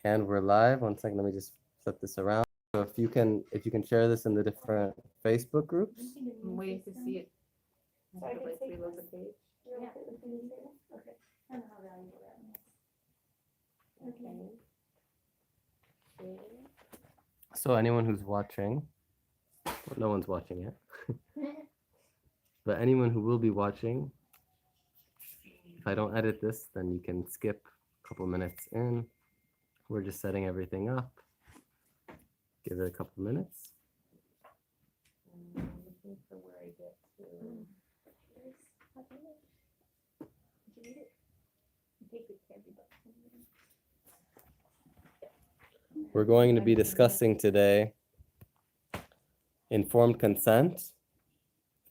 And we're live. One second, let me just flip this around. So if you can share this in the different Facebook groups. I'm waiting to see it. So I can Like, take reload this? the page. Yeah. Okay. I don't know how valuable that is. Okay. So anyone who's watching, well, no one's watching yet, but anyone who will be watching, if I don't edit this, then you can skip a couple minutes in. We're just setting everything up. Give it a couple minutes. Looking for where I get to. We're going to be discussing today informed consent,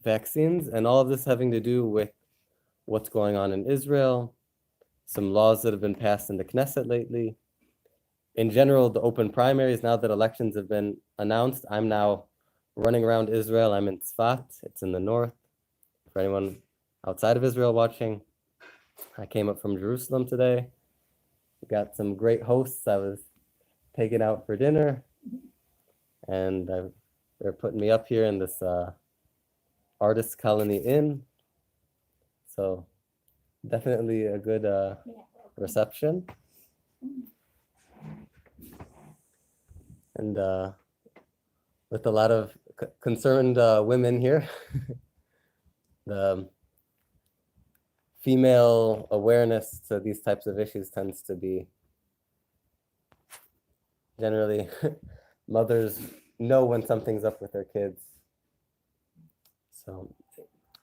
vaccines, and all of this having to do with what's going on in Israel, some laws that have been passed in the Knesset lately. In general, the open primaries, now that elections have been announced, I'm now running around Israel. I'm in Tzfat, it's in the north. For anyone outside of Israel watching, I came up from Jerusalem today. We got some great hosts. I was taken out for dinner, and they're putting me up here in this artist colony inn. So definitely a good reception. And with a lot of concerned women here. The female awareness to these types of issues tends to be generally mothers know when something's up with their kids. So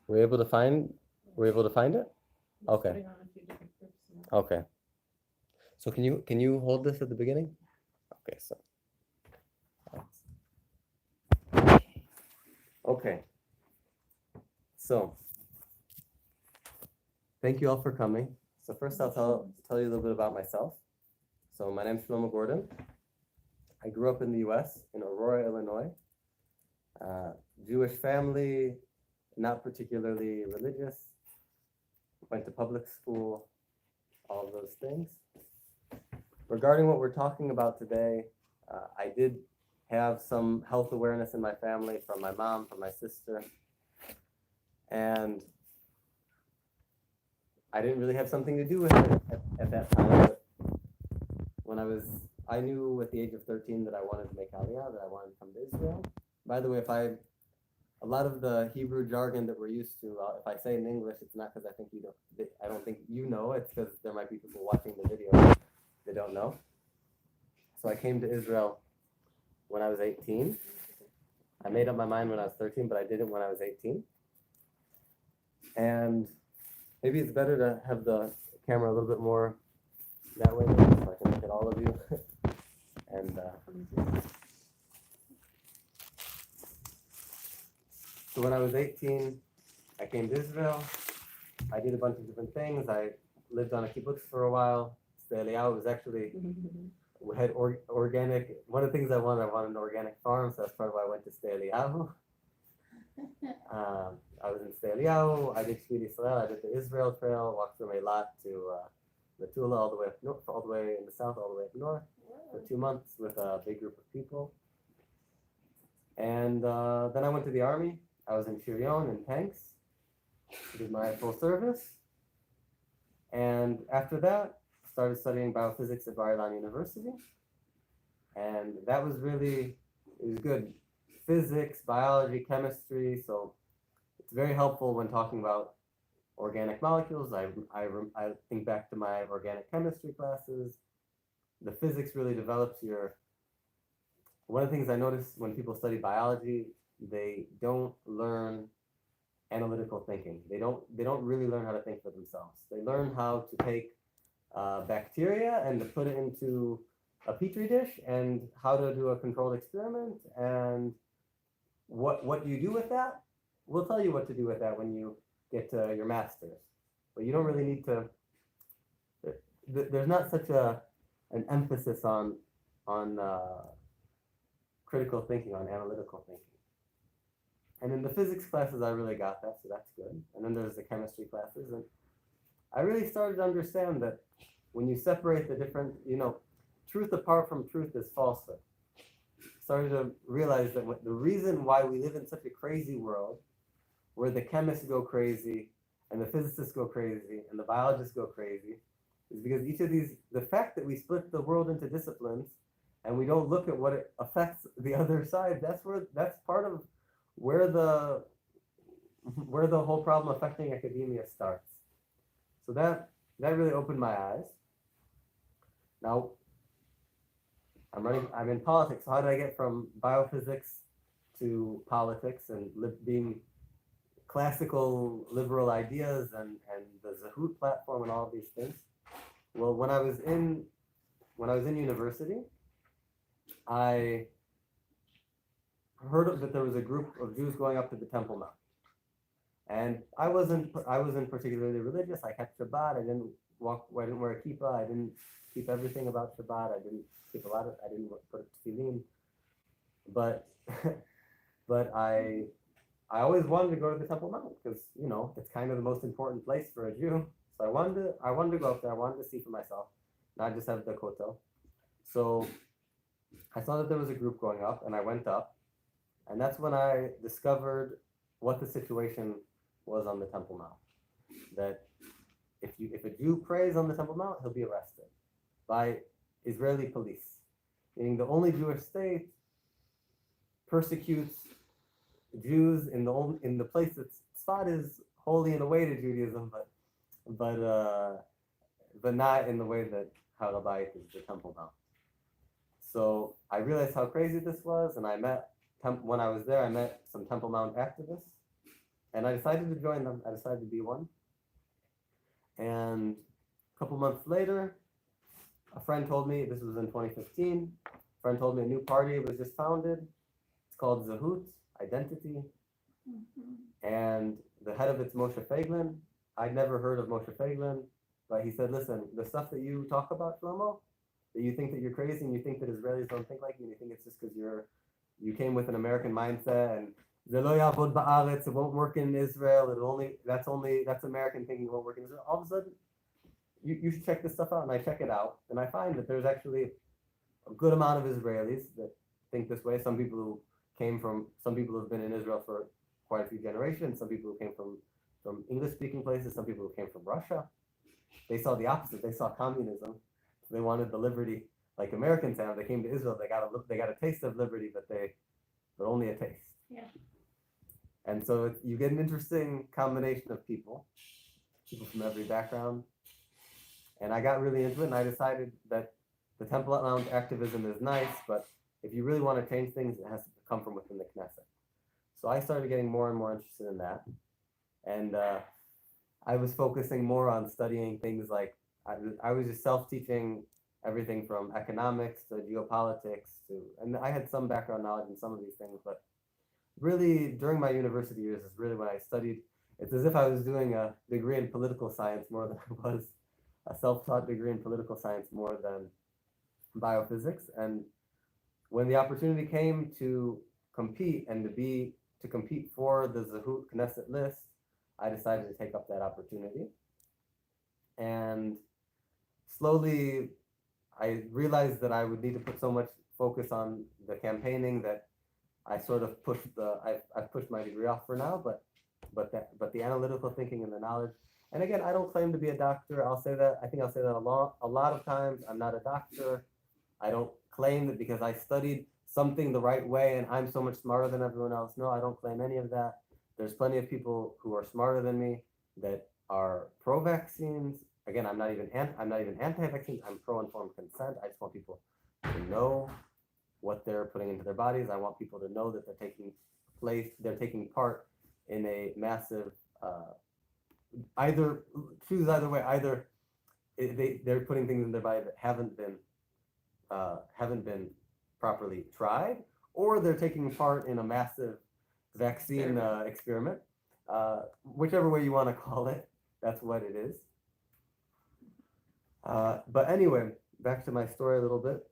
we're able to find it? Okay. Putting on a few different groups now. Okay. So can you hold this at the beginning? Okay, so. Okay. So thank you all for coming. So first I'll tell you a little bit about myself. So my name's Shlomo Gordon. I grew up in the US in Aurora, Illinois. Jewish family, not particularly religious. Went to public school, all of those things. Regarding what we're talking about today, I did have some health awareness in my family from my mom, from my sister. And I didn't really have something to do with it at that time. But when I knew at the age of 13 that I wanted to make Aliyah, that I wanted to come to Israel. By the way, a lot of the Hebrew jargon that we're used to, if I say in English, it's not because I don't think you know, it's because there might be people watching the video that don't know. So I came to Israel when I was 18. I made up my mind when I was 13, but I did it when I was 18. And maybe it's better to have the camera a little bit more that way, so I can look at all of you. And so when I was 18, I came to Israel. I did a bunch of different things. I lived on a kibbutz for a while. Sde Eliyahu was actually, we had organic, one of the things I wanted an organic farm, so that's part of why I went to Sde Eliyahu. I was in Sde Eliyahu. I did Shmid Yisrael. I did the Israel Trail, walked from Eilat to Metula, all the way up north, all the way in the south, all the way up north for 2 months with a big group of people. And then I went to the army. I was in Shirion in tanks. Did my full service. And after that, started studying biophysics at Bar Ilan University. And that was it was good. Physics, biology, chemistry. So it's very helpful when talking about organic molecules. I think back to my organic chemistry classes. The physics really develops one of the things I notice when people study biology, they don't learn analytical thinking. They don't really learn how to think for themselves. They learn how to take bacteria and to put it into a petri dish and how to do a controlled experiment and what you do with that. We'll tell you what to do with that when you get to your master's. But you don't really need to. There's not such an emphasis on critical thinking, on analytical thinking. And in the physics classes, I really got that, so that's good. And then there's the chemistry classes, and I really started to understand that when you separate the different, truth apart from truth is falsehood. Started to realize that the reason why we live in such a crazy world, where the chemists go crazy, and the physicists go crazy, and the biologists go crazy, is because each of these, the fact that we split the world into disciplines, and we don't look at what it affects the other side, that's part of where the whole problem affecting academia starts. So that really opened my eyes. Now, I'm in politics, so how did I get from biophysics to politics and being classical liberal ideas and the Zahut platform and all of these things? Well, when I was in university, I heard that there was a group of Jews going up to the Temple Mount. And I wasn't particularly religious. I kept Shabbat. I didn't wear a kippah. I didn't keep everything about Shabbat. I didn't put tefillin. But but I always wanted to go to the Temple Mount because it's kind of the most important place for a Jew. So I wanted to go up there. I wanted to see for myself, not just have the kotel. So I saw that there was a group going up, and I went up, and that's when I discovered what the situation was on the Temple Mount. That if a Jew prays on the Temple Mount, he'll be arrested by Israeli police, meaning the only Jewish state persecutes Jews in the place that Tzfat is holy in a way to Judaism, but not in the way that Har HaBayit is the Temple Mount. So I realized how crazy this was, and when I was there, I met some Temple Mount activists, and I decided to join them. I decided to be one. And a couple months later, a friend told me, this was in 2015, a friend told me a new party was just founded. It's called Zahut, Identity. And the head of it's Moshe Feiglin. I'd never heard of Moshe Feiglin, but he said, listen, the stuff that you talk about, Shlomo, that you think that you're crazy and you think that Israelis don't think like you, and you think it's just because you came with an American mindset and Ze lo yavod ba'aretz, it won't work in Israel, that's American thinking, it won't work in Israel. All of a sudden, you should check this stuff out, and I check it out, and I find that there's actually a good amount of Israelis that think this way. Some people who have been in Israel for quite a few generations, some people who came from English-speaking places, some people who came from Russia. They saw the opposite. They saw communism. They wanted the liberty like Americans have. They came to Israel. They got a taste of liberty, but only a taste. Yeah. And so you get an interesting combination of people from every background. And I got really into it, and I decided that the Temple Mount activism is nice, but if you really want to change things, it has to come from within the Knesset. So I started getting more and more interested in that. And I was focusing more on studying things like, I was just self-teaching everything from economics to geopolitics and I had some background knowledge in some of these things, but really during my university years is really when I studied. It's as if I was doing a degree in political science more than I was a self-taught degree in political science more than biophysics. And when the opportunity came to compete and to compete for the Zahut Knesset list, I decided to take up that opportunity. And slowly, I realized that I would need to put so much focus on the campaigning that I sort of I've pushed my degree off for now, but the analytical thinking and the knowledge. And again, I don't claim to be a doctor. I'll say that a lot of times. I'm not a doctor. I don't claim that because I studied something the right way and I'm so much smarter than everyone else. No, I don't claim any of that. There's plenty of people who are smarter than me that are pro-vaccines. Again, I'm not even anti-vaccines. I'm pro-informed consent. I just want people to know what they're putting into their bodies. I want people to know that they're taking part in a massive either way. Either they're putting things in their body that haven't been properly tried, or they're taking part in a massive vaccine experiment. Whichever way you want to call it, that's what it is. But anyway, back to my story a little bit.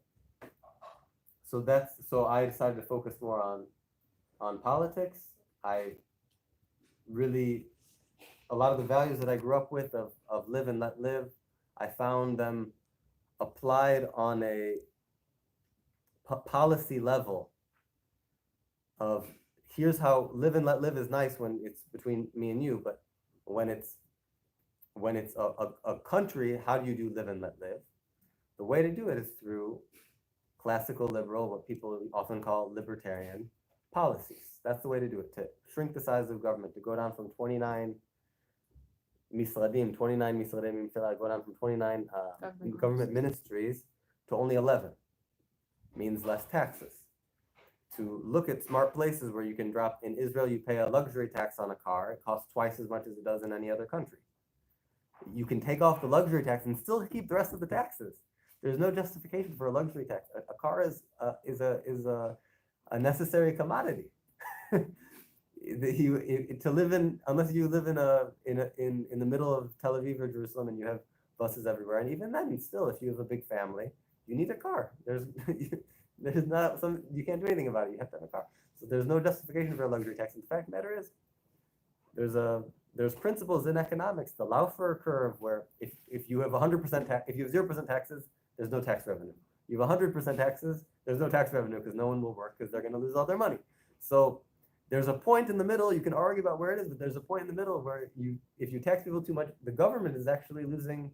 So I decided to focus more on politics. A lot of the values that I grew up with of live and let live, I found them applied on a policy level of here's how live and let live is nice when it's between me and you, but when it's a country, how do you do live and let live? The way to do it is through classical liberal, what people often call libertarian policies. That's the way to do it, to shrink the size of government, to go down from 29 misradim, 29 misradim, go down from 29 government ministries to only 11. Means less taxes. To look at smart places where you can drop, in Israel, you pay a luxury tax on a car, it costs twice as much as it does in any other country. You can take off the luxury tax and still keep the rest of the taxes. There's no justification for a luxury tax. A car is a necessary commodity. To live in, unless you live in the middle of Tel Aviv or Jerusalem and you have buses everywhere, and even then, still, if you have a big family, you need a car. There's not some, you can't do anything about it. You have to have a car. So there's no justification for a luxury tax. In fact, matter is, there's principles in economics that allow for a curve where if you have 100% tax, if you have 0% taxes, there's no tax revenue. You have 100% taxes, there's no tax revenue because no one will work because they're going to lose all their money. So there's a point in the middle. You can argue about where it is, but there's a point in the middle where if you tax people too much, the government is actually losing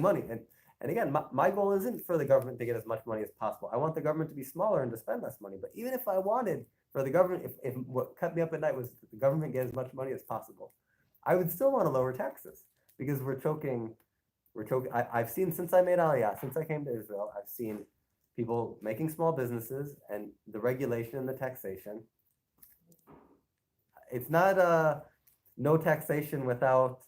money. And again, my goal isn't for the government to get as much money as possible. I want the government to be smaller and to spend less money. But even if I wanted for the government, if what kept me up at night was that the government get as much money as possible, I would still want to lower taxes because we're choking. I've seen since I made Aliyah, since I came to Israel, I've seen people making small businesses and the regulation and the taxation. It's not no taxation without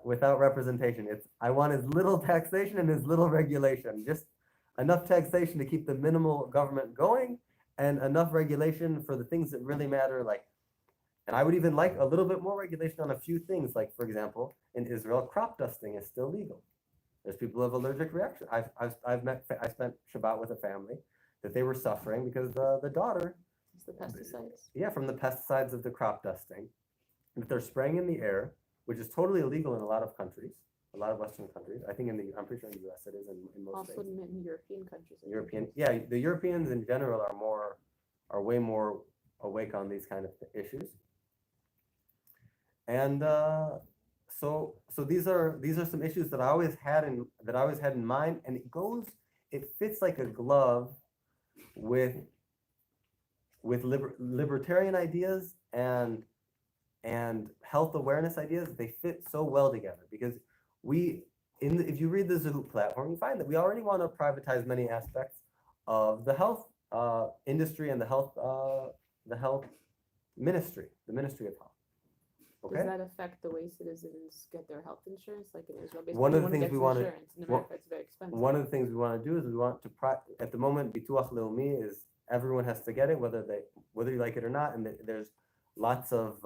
representation. It's I want as little taxation and as little regulation, just enough taxation to keep the minimal government going and enough regulation for the things that really matter. And I would even like a little bit more regulation on a few things. Like, for example, in Israel, crop dusting is still legal. There's people who have allergic reaction. I spent Shabbat with a family that they were suffering because the daughter. It's the pesticides. Yeah, from the pesticides of the crop dusting that they're spraying in the air, which is totally illegal in a lot of countries, a lot of Western countries. I think I'm pretty sure in the U.S. it is in most Also states. in European countries. Yeah, the Europeans in general are way more awake on these kind of issues. And so these are some issues that I always had in mind, and it fits like a glove with libertarian ideas and health awareness ideas. They fit so well together because if you read the Zehut platform, you find that we already want to privatize many aspects of the health industry and the health ministry, the Ministry of Health. Okay. Does that affect the way citizens get their health insurance, like in Israel? Basically, One of the everyone things gets we wanna- insurance. In America, it's very expensive. One of the things we want to do is we want to at the moment Bituach Leumi is everyone has to get it whether you like it or not, and there's lots of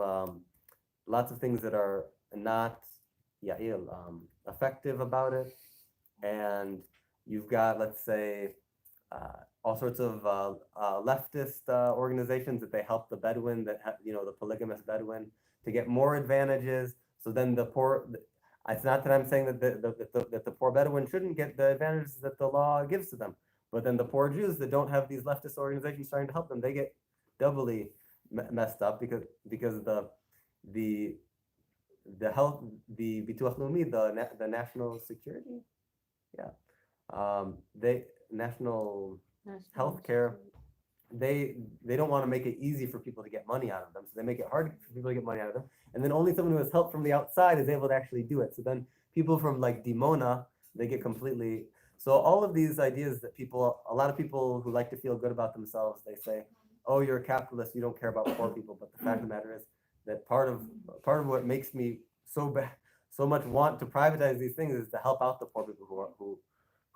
things that are not effective about it, and you've got, let's say, all sorts of leftist organizations that they help the Bedouin, the polygamous Bedouin, to get more advantages. So then the poor, it's not that I'm saying that the poor Bedouin shouldn't get the advantages that the law gives to them, but then the poor Jews that don't have these leftist organizations trying to help them, they get doubly messed up because the health, the Bituach Leumi, the national security, national healthcare, they don't want to make it easy for people to get money out of them, so they make it hard for people to get money out of them, and then only someone who has help from the outside is able to actually do it. So then people from like Dimona, they get completely. So all of these ideas that a lot of people who like to feel good about themselves, they say, oh, you're a capitalist, you don't care about poor people, but the fact of the matter is that part of what makes me so much want to privatize these things is to help out the poor people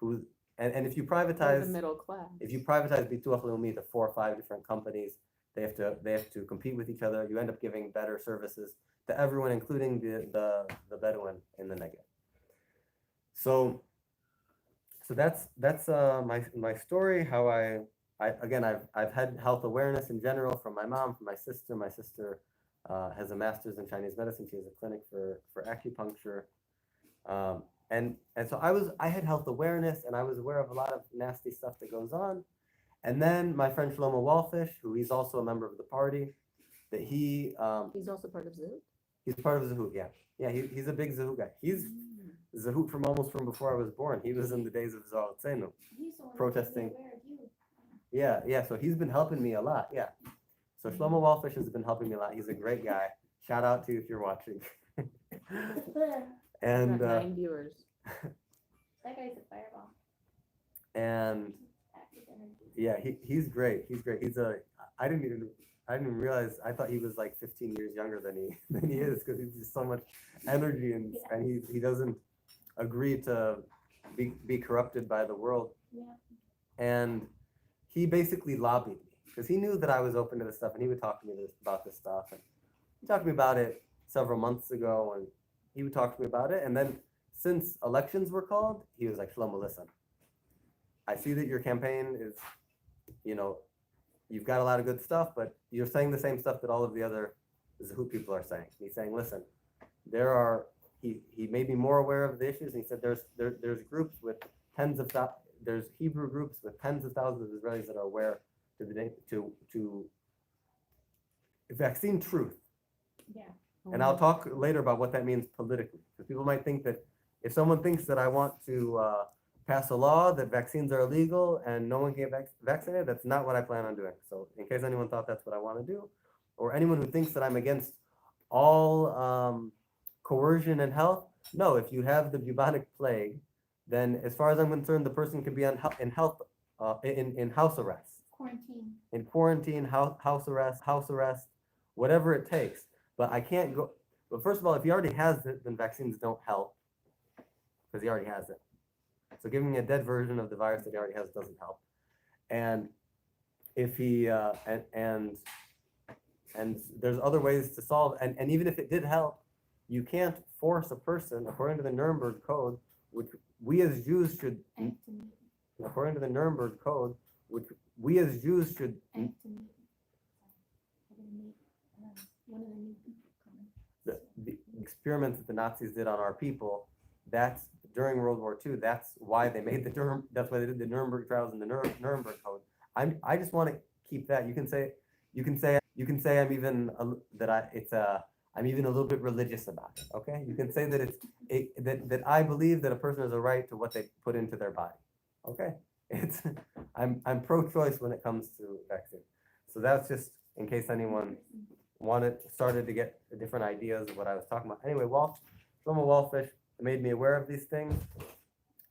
who and if you privatize the middle class. If you privatize Bituach Leumi to 4 or 5 different companies, they have to compete with each other. You end up giving better services to everyone, including the Bedouin in the Negev. So that's my story. How I've had health awareness in general from my mom, from my sister. My sister has a master's in Chinese medicine. She has a clinic for acupuncture. and so I had health awareness, and I was aware of a lot of nasty stuff that goes on. And then my friend Shlomo Walfish, who he's also a member of the party, that He's also part of Zoo. he's part of Zahut, yeah, he's a big Zahut guy. He's Zahut from almost from before I was born. He was in the days of Zohar Tzenu. He's the one Protesting. that made me aware of you. Yeah. So he's been helping me a lot. Yeah. So Shlomo Walfish has been helping me a lot. He's a great guy. Shout out to you if you're watching. and Got 9 viewers. That guy's a fireball. and Active energy. yeah, he's great. He's great. I didn't even realize. I thought he was like 15 years younger than he is, because he's just so much energy, and he doesn't agree to be corrupted by the world. Yeah. And he basically lobbied me, because he knew that I was open to this stuff, and he would talk to me about this stuff. And he talked to me about it several months ago, and he would talk to me about it. And then since elections were called, he was like, Shlomo, listen, I see that your campaign is, you've got a lot of good stuff, but you're saying the same stuff that all of the other Zahut people are saying. He's saying, listen, he made me more aware of the issues. And he said, there's groups with there's Hebrew groups with tens of thousands of Israelis that are aware to vaccine truth. Yeah. And I'll talk later about what that means politically, because people might think that if someone thinks that I want to pass a law that vaccines are illegal and no one can get vaccinated, that's not what I plan on doing. So in case anyone thought that's what I want to do, or anyone who thinks that I'm against all coercion in health, no, if you have the bubonic plague, then as far as I'm concerned, the person could be in house arrest. Quarantine. In quarantine, house arrest, whatever it takes. But I can't go. But first of all, if he already has it, then vaccines don't help, because he already has it. So giving a dead version of the virus that he already has doesn't help. And if he and there's other ways to solve. And even if it did help, you can't force a person, according to the Nuremberg Code, which we as Jews should. According to the Nuremberg Code, which we as Jews should. One of the new people coming. The experiments that the Nazis did on our people, that's during World War II. That's why they made that's why they did the Nuremberg trials and the Nuremberg Code. I just want to keep that. You can say I'm even I'm even a little bit religious about it. Okay, you can say that that I believe that a person has a right to what they put into their body. Okay, I'm pro-choice when it comes to vaccine. So that's just in case anyone started to get different ideas of what I was talking about. Anyway, Shlomo Walfish made me aware of these things,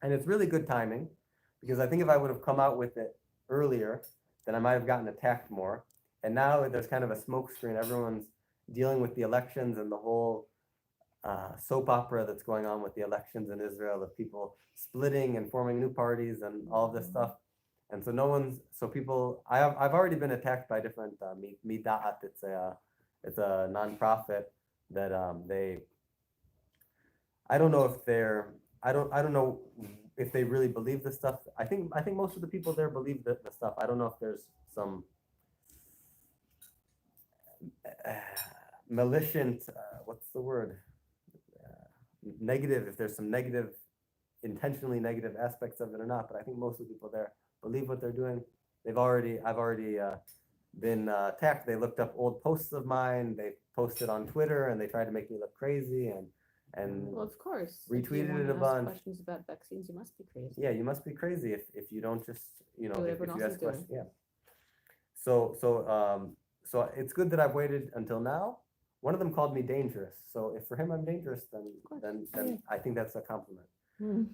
and it's really good timing, because I think if I would have come out with it earlier, then I might have gotten attacked more. And now there's kind of a smoke screen. Everyone's dealing with the elections and the whole soap opera that's going on with the elections in Israel, of people splitting and forming new parties and all of this stuff. And so people, I've already been attacked by different Mida'at. It's a nonprofit that I don't know if they really believe this stuff. I think most of the people there believe the stuff. I don't know if there's some malicious, what's the word? Negative, if there's some intentionally negative aspects of it or not. But I think most of the people there believe what they're doing. I've already been attacked. They looked up old posts of mine. They posted on Twitter, and they tried to make me look crazy, and Well, of course. If you retweeted wanna it a ask bunch. questions about vaccines, you must be crazy. Yeah, you must be crazy if you don't just Do what if everyone you else ask is doing. questions. Yeah. So it's good that I've waited until now. One of them called me dangerous. So if for him I'm dangerous, course. then I think that's a compliment. Hmm.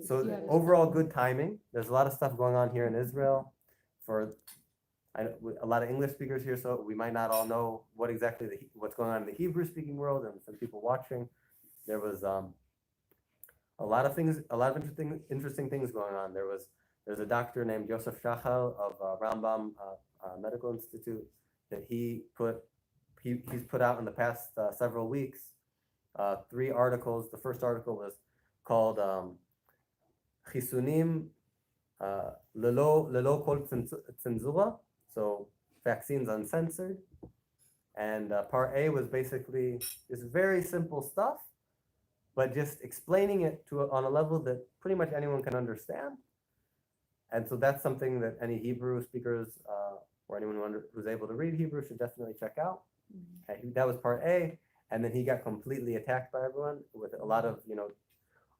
So Yeah, overall good timing. There's a lot of stuff going on here in Israel. A lot of English speakers here, so we might not all know what's going on in the Hebrew speaking world, and some people watching. There was a lot of interesting things going on. There's a doctor named Yosef Shachar of Rambam Medical Institute that he's put out in the past several weeks 3 articles. The first article was called Chisunim Lelo Kol Tzenzura, so vaccines uncensored. And part A was basically this very simple stuff but just explaining it on a level that pretty much anyone can understand. And so that's something that any Hebrew speakers or anyone who's able to read Hebrew should definitely check out. That was part A, and then he got completely attacked by everyone with a lot of,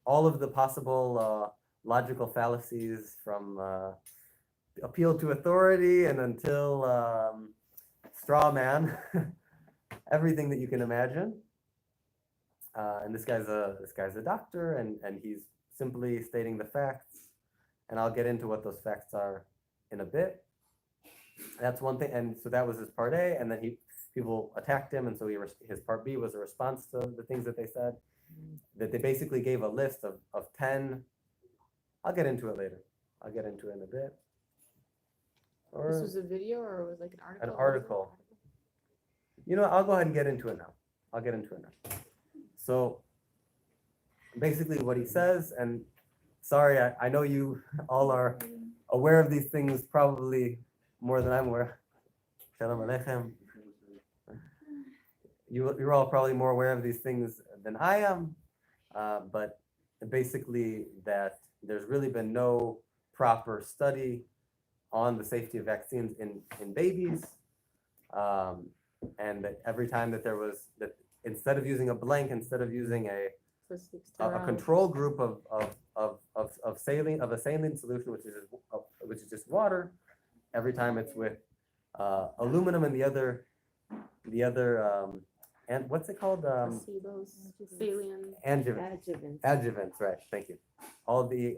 all of the possible logical fallacies from appeal to authority and until straw man, everything that you can imagine. And this guy's a doctor, and he's simply stating the facts, and I'll get into what those facts are in a bit. That's one thing, and so that was his part A, and then people attacked him, and so his part B was a response to the things that they said. That they basically gave a list of 10. I'll get into it later. I'll get into it in a bit. Or This was a video or was it like an article? an article. I'll go ahead and get into it now. I'll get into it now. So basically what he says, and sorry, I know you all are aware of these things probably more than I'm aware. Shalom Aleichem. You're all probably more aware of these things than I am, but basically that there's really been no proper study on the safety of vaccines in babies, and that every time that instead of using a blank, instead of using a control group of saline a saline solution, which is just water, every time it's with aluminum and the other and what's it called? Placebos, saline. Adjuvants, right? Thank you.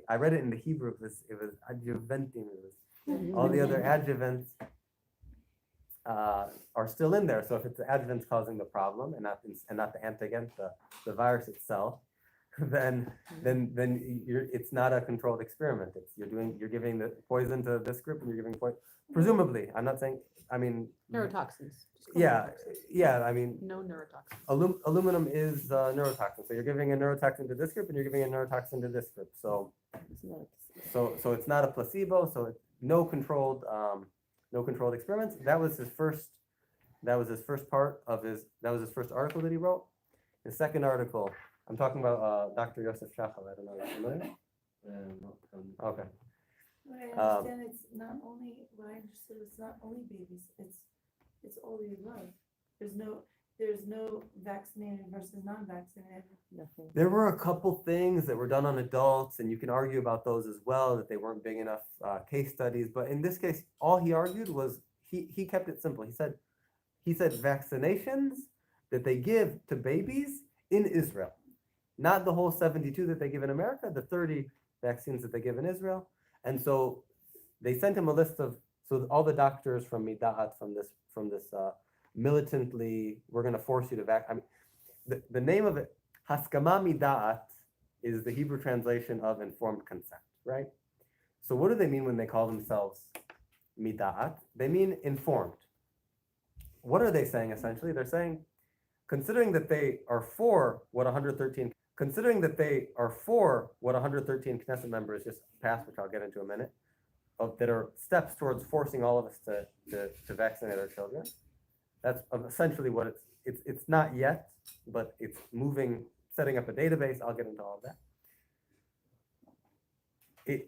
I read it in the Hebrew. It was adjuvantim. All the other adjuvants are still in there. So if it's the adjuvants causing the problem and not the antigen, the virus itself, then it's not a controlled experiment. You're giving the poison to this group and you're giving poison. Presumably, I'm not saying. I mean. Neurotoxins. Yeah. I mean. No neurotoxins. Aluminum is neurotoxin. So you're giving a neurotoxin to this group and you're giving a neurotoxin to this group. So it's not a placebo. So it's no controlled experiments. That was his first part of his. That was his first article that he wrote. His second article. I'm talking about Dr. Yosef Shachar. I don't know if you're familiar. Okay. What I understand, it's not only, what I understood, it's not only babies, it's all the above. There's no vaccinated versus non-vaccinated. Nothing. There were a couple things that were done on adults, and you can argue about those as well, that they weren't big enough case studies. But in this case, all he argued was he kept it simple. He said vaccinations that they give to babies in Israel, not the whole 72 that they give in America, the 30 vaccines that they give in Israel. And so they sent him a list of all the doctors from Mida'at, from this militantly, we're going to force you to vaccinate. I mean, the name of it, Haskama Mida'at, is the Hebrew translation of informed consent, right? So what do they mean when they call themselves Mida'at? They mean informed. What are they saying essentially? They're saying, considering that they are for what 113 Knesset members just passed, which I'll get into in a minute, that are steps towards forcing all of us to vaccinate our children. That's essentially what it's not yet, but it's moving, setting up a database. I'll get into all of that.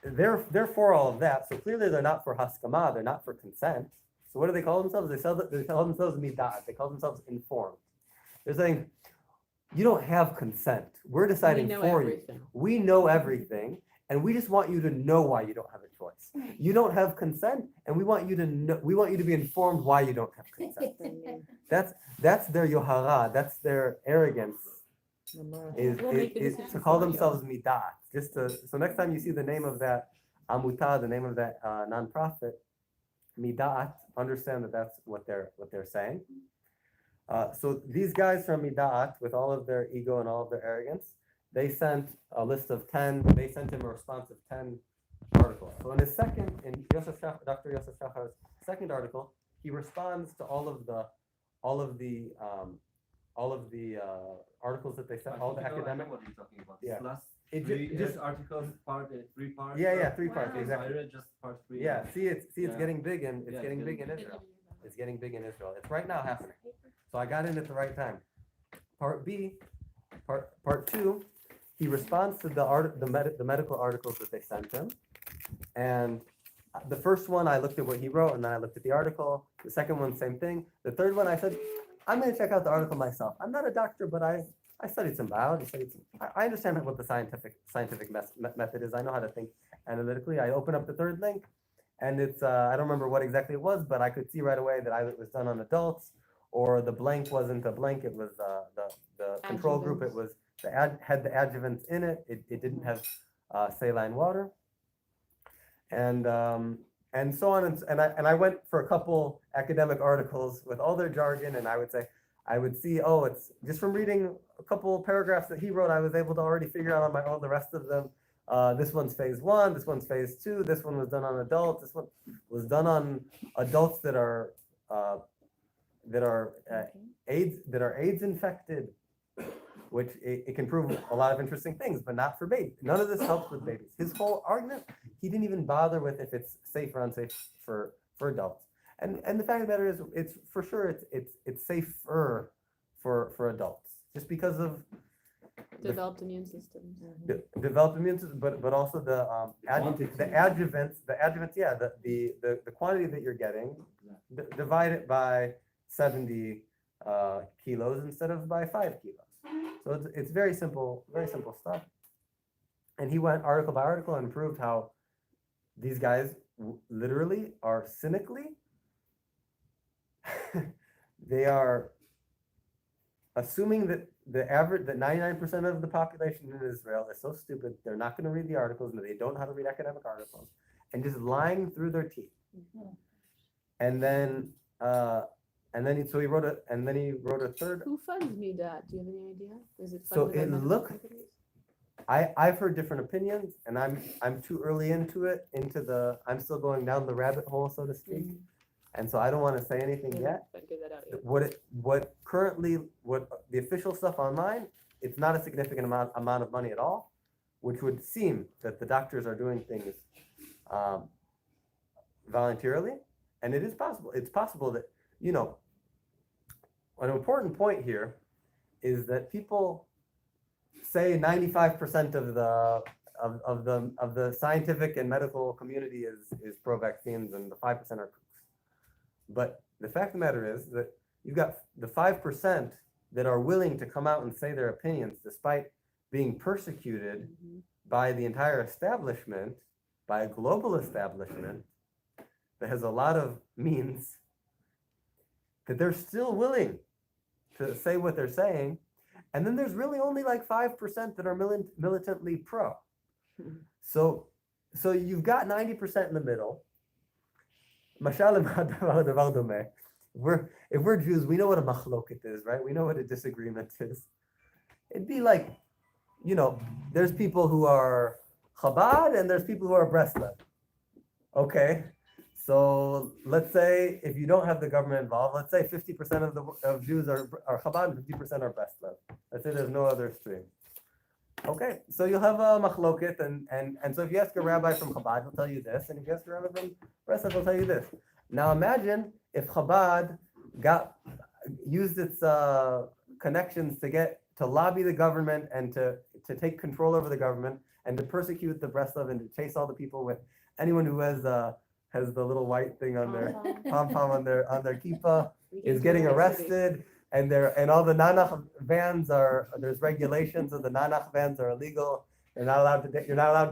They're for all of that. So clearly they're not for haskama. They're not for consent. So what do they call themselves? They call themselves midat. They call themselves informed. They're saying, you don't have consent. We're deciding for you. We know everything, and we just want you to know why you don't have a choice. You don't have consent, and we want you to know. We want you to be informed why you don't have consent. That's their yohara. That's their arrogance. Is to call themselves midat. So next time you see the name of that amuta, the name of that nonprofit, midat, understand that that's what they're saying. So these guys from Mida'at, with all of their ego and all of their arrogance, they sent a list of 10, they sent him a response of 10 articles. So in Dr. Yosef Shachar's second article, he responds to all of the articles that they sent, all the academic. What are you talking about? Yeah. Plus Just articles, three parts. Yeah, 3 parts, Wow. exactly. I read just part 3. Yeah, it's Yeah. getting big in Yeah, getting big in Israel. It's getting big in Israel. It's right now happening. So I got in at the right time. Part B, Part two, he responds to the medical articles that they sent him. And the first one, I looked at what he wrote, and then I looked at the article. The second one, same thing. The third one, I said, I'm going to check out the article myself. I'm not a doctor, but I studied some biology. I understand what the scientific method is. I know how to think analytically. I open up the third link, and it's I don't remember what exactly it was, but I could see right away that it was done on adults, or the blank wasn't a blank. It was the control group. It was had the adjuvants in it. It didn't have saline water, and so on. And I went for a couple academic articles with all their jargon, and I would see, oh, it's just from reading a couple paragraphs that he wrote, I was able to already figure out on my own the rest of them. This one's phase 1, this one's phase 2, this one was done on adults, this one was done on adults that are AIDS infected, which it can prove a lot of interesting things, but not for babies. None of this helps with babies. His whole argument, he didn't even bother with if it's safe or unsafe for adults. And the fact of the matter is, it's for sure it's safer for adults, just because of Developed immune systems. developed immune system, but also the adjuvants, yeah, the quantity that you're getting, divide it by 70 kilos instead of by 5 kilos. So it's very simple stuff. And he went article by article and proved how these guys literally are cynically, they are assuming that the 99% of the population in Israel is so stupid, they're not going to read the articles, and they don't know how to read academic articles, and just lying through their teeth. And then so he wrote a third. Who funds Midat? Do you have any idea? Is it So funded by it medical look- companies? I've heard different opinions, and I'm too early into it. I'm still going down the rabbit hole, so to speak, and so I don't want to say anything yet. But give that out yet. What the official stuff online, it's not a significant amount of money at all, which would seem that the doctors are doing things voluntarily, and it is possible. It's possible that, an important point here is that people say 95% of the scientific and medical community is pro vaccines, and the 5% are kooks. But the fact of the matter is that you've got the 5% that are willing to come out and say their opinions despite being persecuted by the entire establishment, by a global establishment that has a lot of means, that they're still willing to say what they're saying. And then there's really only like 5% that are militantly pro. So you've got 90% in the middle. If we're Jews, we know what a machloket is, right? We know what a disagreement is. It'd be like, there's people who are Chabad and there's people who are Breslev. Okay, so let's say if you don't have the government involved, let's say 50% of Jews are Chabad and 50% are Breslev. Let's say there's no other stream. Okay, so you'll have a machloket, and so if you ask a rabbi from Chabad, he'll tell you this, and if you ask a rabbi from Breslev, he'll tell you this. Now imagine if Chabad used its connections to lobby the government and to take control over the government and to persecute the Breslev and to chase all the people with anyone who has the little white thing on their pom-pom on their kippah is getting arrested, and all the Nanach vans there's regulations, so the Nanach vans are illegal. You're not allowed to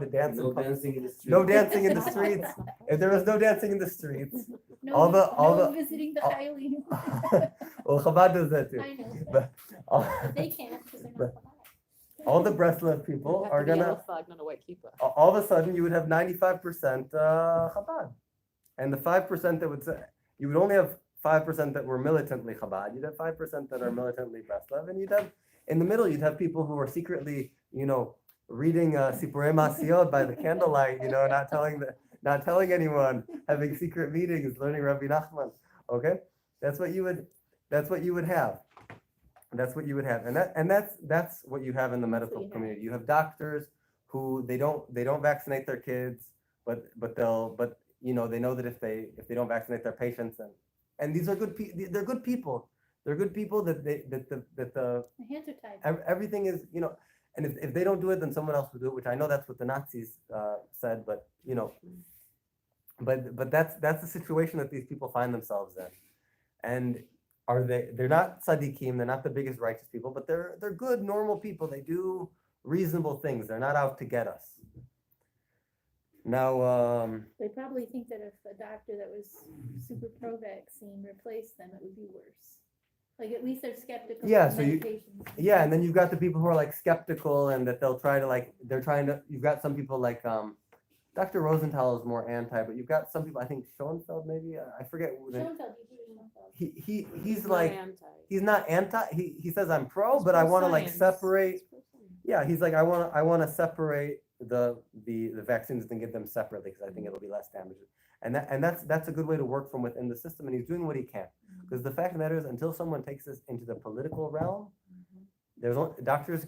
dance. No dancing in the street. No dancing in the streets. If there was no dancing in the streets, No visiting the Chaylim. well, Chabad does that too. I know, But all, but they can't because they're But- not Chabad. all the Breslev people are gonna. Flag, not a white kippah. All of a sudden, you would have 95% Chabad, and the 5% that would say you would only have 5% that were militantly Chabad. You'd have 5% that are militantly Breslev, and you'd have in the middle. You'd have people who are secretly, reading Sipurei Masiot by the candlelight. Not telling anyone, having secret meetings, learning Rabbi Nachman. Okay, that's what you would have. That's what you would have, and that's what you have in the medical community. You have doctors who they don't vaccinate their kids, but they know that if they don't vaccinate their patients, and these are they're good people. they're good people that the The hands are tied. everything is, and if they don't do it, then someone else will do it, which I know that's what the Nazis said, but but that's the situation that these people find themselves in. And they're not tzaddikim, they're not the biggest righteous people, but they're good, normal people. They do reasonable things. They're not out to get us. Now, They probably think that if a doctor that was super pro-vaccine replaced them, it would be worse. Like, at least they're skeptical Yeah, of so you- medications. yeah, and then you've got the people who are like skeptical and that they'll try to you've got some people like Dr. Rosenthal is more anti, but you've got some people, I think Schoenfeld maybe, I forget. Schoenfeld, you do Schoenfeld. He's not like, anti. he's not anti, he says I'm pro, He's but I want to like pro-science. separate, He's pro-science. yeah, he's like, I want to separate the vaccines and get them separately because I think it'll be less damage. And that's a good way to work from within the system, and he's doing what he can. Because the fact of the matter is, until someone takes this into the political realm, there's only, doctors,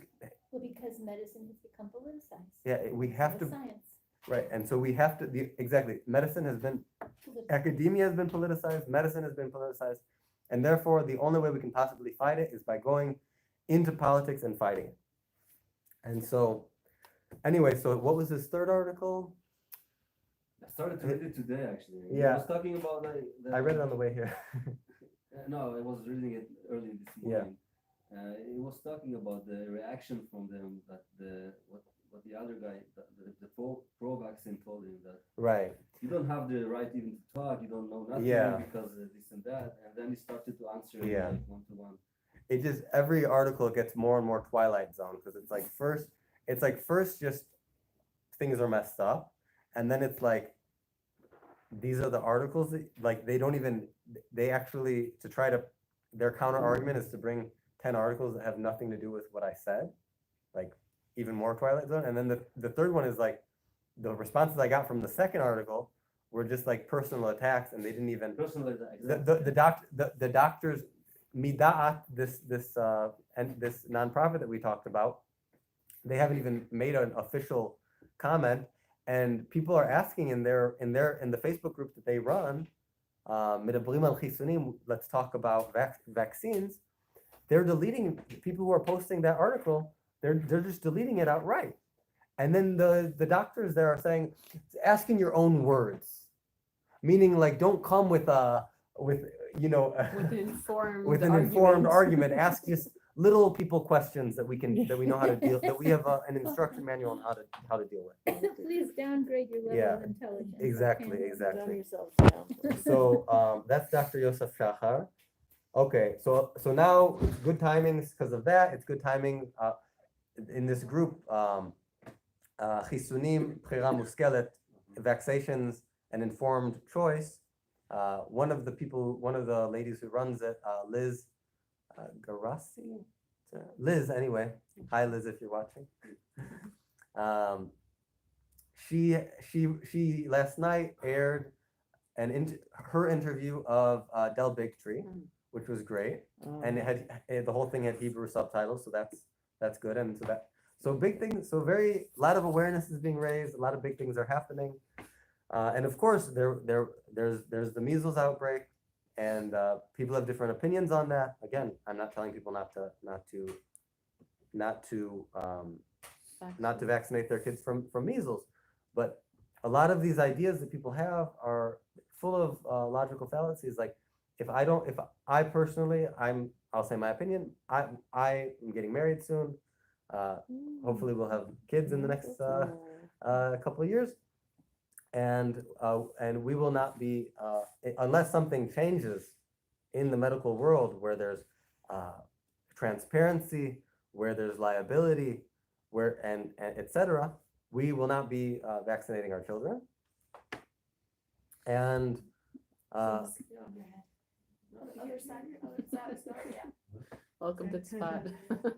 Well, because medicine has become politicized. yeah, we have With to, Science. right, and so we have to, exactly, medicine has been, academia has been politicized, medicine has been politicized, and therefore the only way we can possibly fight it is by going into politics and fighting it. And so, anyway, so what was his third article? I started to read it today, actually. Yeah. I was talking about I read it on the way here. No, I was reading it early this Yeah. morning. It was talking about the reaction from them that what the other guy, the pro-vaccine told him that Right, you don't have the right even to talk, you don't know nothing Yeah. because this and that, and then he started to answer Yeah. like one to one. it just, every article gets more and more Twilight Zone, because it's like first just things are messed up, and then it's like, these are the articles that, like, they don't even, they actually, to try to, their counter argument is to bring 10 articles that have nothing to do with what I said, like, even more Twilight Zone. And then the third one is like, the responses I got from the second article were just like personal attacks, and they didn't even, Personally, the doctors, Mida'at, this nonprofit that we talked about, they haven't even made an official comment, and people are asking in the Facebook group that they run, Medabrim al Chisunim, let's talk about vaccines. They're deleting, people who are posting that article, they're just deleting it outright. And then the doctors there are saying, ask in your own words, meaning like, don't come with With an informed with an informed argument. Ask just little people questions that we know how to deal, that we have an instruction manual on how to deal with. Please downgrade your level Yeah, of intelligence. Exactly, okay? exactly. yourself down. So that's Dr. Yosef Shachar. Okay, so now good timings because of that. It's good timing in this group. Chisunim, Bchira Muskelet, vaccinations and informed choice. One of the ladies who runs it, Liz Garassi, Liz anyway. Hi Liz, if you're watching. She last night aired her interview of Del Bigtree, which was great, and the whole thing had Hebrew subtitles, so that's good. And so big things, so a lot of awareness is being raised, a lot of big things are happening. And of course, there's the measles outbreak, and people have different opinions on that. Again, I'm not telling people not to vaccinate their kids from measles, but a lot of these ideas that people have are full of logical fallacies. Like, if I personally, I'll say my opinion. I am getting married soon. Hopefully, we'll have kids in the next couple of years. And we will not be, unless something changes in the medical world where there's transparency, where there's liability, and et cetera, we will not be vaccinating our children. And Other side, yeah. Welcome to the spot.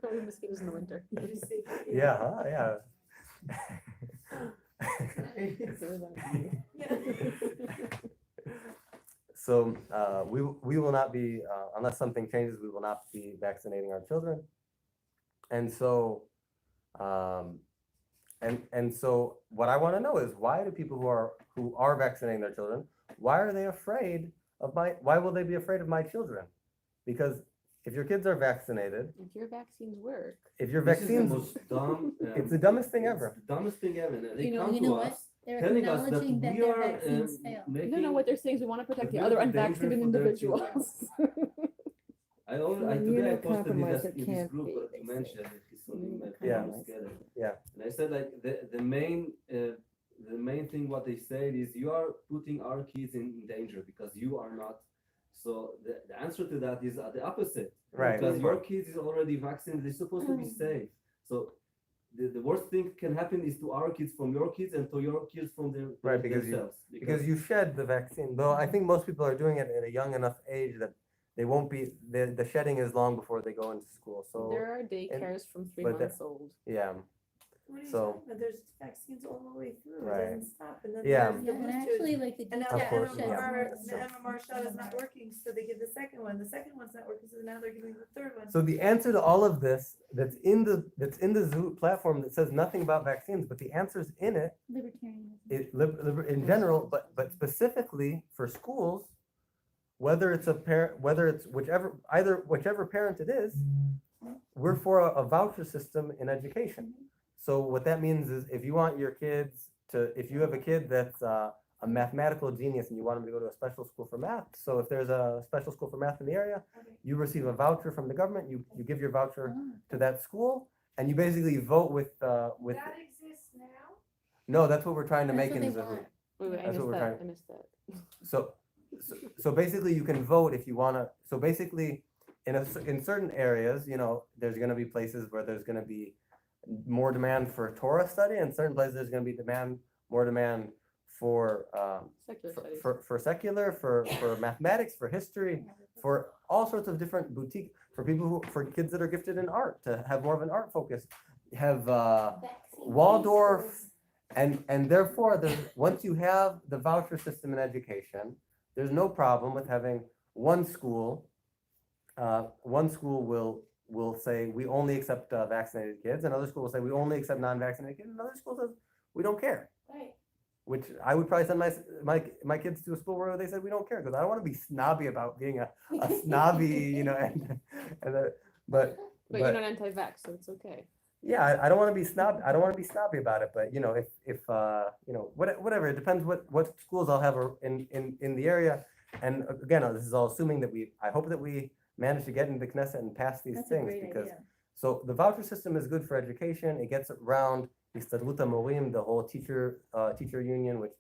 Only mosquitoes in the winter. You just say, yeah, huh, yeah. So we will not be, unless something changes, we will not be vaccinating our children. And so and so what I want to know is, why do people who are vaccinating their children, why are they afraid of why will they be afraid of my children? Because if your kids are vaccinated, If your vaccines work. if your This is the vaccines, most dumb. it's the dumbest thing it's ever. the dumbest thing ever. They You know, come you to know what? us They're telling us that acknowledging that we their are vaccines fail. making. No, no, what they're saying is we want to protect the the other real danger unvaccinated for their individuals. Well, Today I posted in immunocompromised, this, it in this can't group be, that they you say. mentioned that Hisonim Yeah. together. Yeah. And I said like the main thing what they said is you are putting our kids in danger because you are not. So the answer to that is the opposite. Right. Because your kids is already vaccinated, they're supposed to be safe. So the worst thing can happen is to our kids from your kids and to your kids from their Right, because you- themselves. Because you shed the vaccine, though I think most people are doing it at a young enough age that they won't be, the shedding is long before they go into school, so, There are daycares from 3 but the- months old. yeah. What are you So- talking about? There's vaccines all the way through. It Right. doesn't stop. And then Yeah. there's the Yeah, and boosters. actually, like the And now Of the course, yeah. MMR shot is not working, so they give the second one. The second one's not working, so now they're giving the third one. So the answer to all of this that's in the Zoo platform that says nothing about vaccines, but the answer's in it, libertarianism. in general, but specifically for schools, whether it's a parent, whether it's whichever parent it is, we're for a voucher system in education. So what that means is if you want your kids if you have a kid that's a mathematical genius and you want them to go to a special school for math, so if there's a special school for math in the area, Okay. you receive a voucher from the government, you give your voucher Oh, to that school, and you basically vote with. That exists now? No, that's what we're trying to That's make what in they Zahoot. want. Wait, I That's what missed we're that. trying- I missed that. So basically you can vote if you want to, so basically in certain areas, there's going to be places where there's going to be more demand for Torah study, and certain places there's going to be more demand for Secular studies. for secular, for mathematics, for history, for all sorts of different boutique, for kids that are gifted in art, to have more of an art focus, have Vaccine Waldorf, preschools. and therefore once you have the voucher system in education, there's no problem with having one school will say we only accept vaccinated kids, another school will say we only accept non-vaccinated kids, another school says we don't care. Right. Which I would probably send my kids to a school where they said we don't care, because I don't want to be snobby about being a snobby, but But you're not anti-vax, so it's okay. yeah, I don't want to be I don't want to be snobby about it, but if whatever, it depends what schools I'll have in the area. And again, this is all assuming that I hope that we manage to get into the Knesset and pass these That's a things, great because idea. so the voucher system is good for education. It gets around Histadrut HaMorim, the whole teacher union, which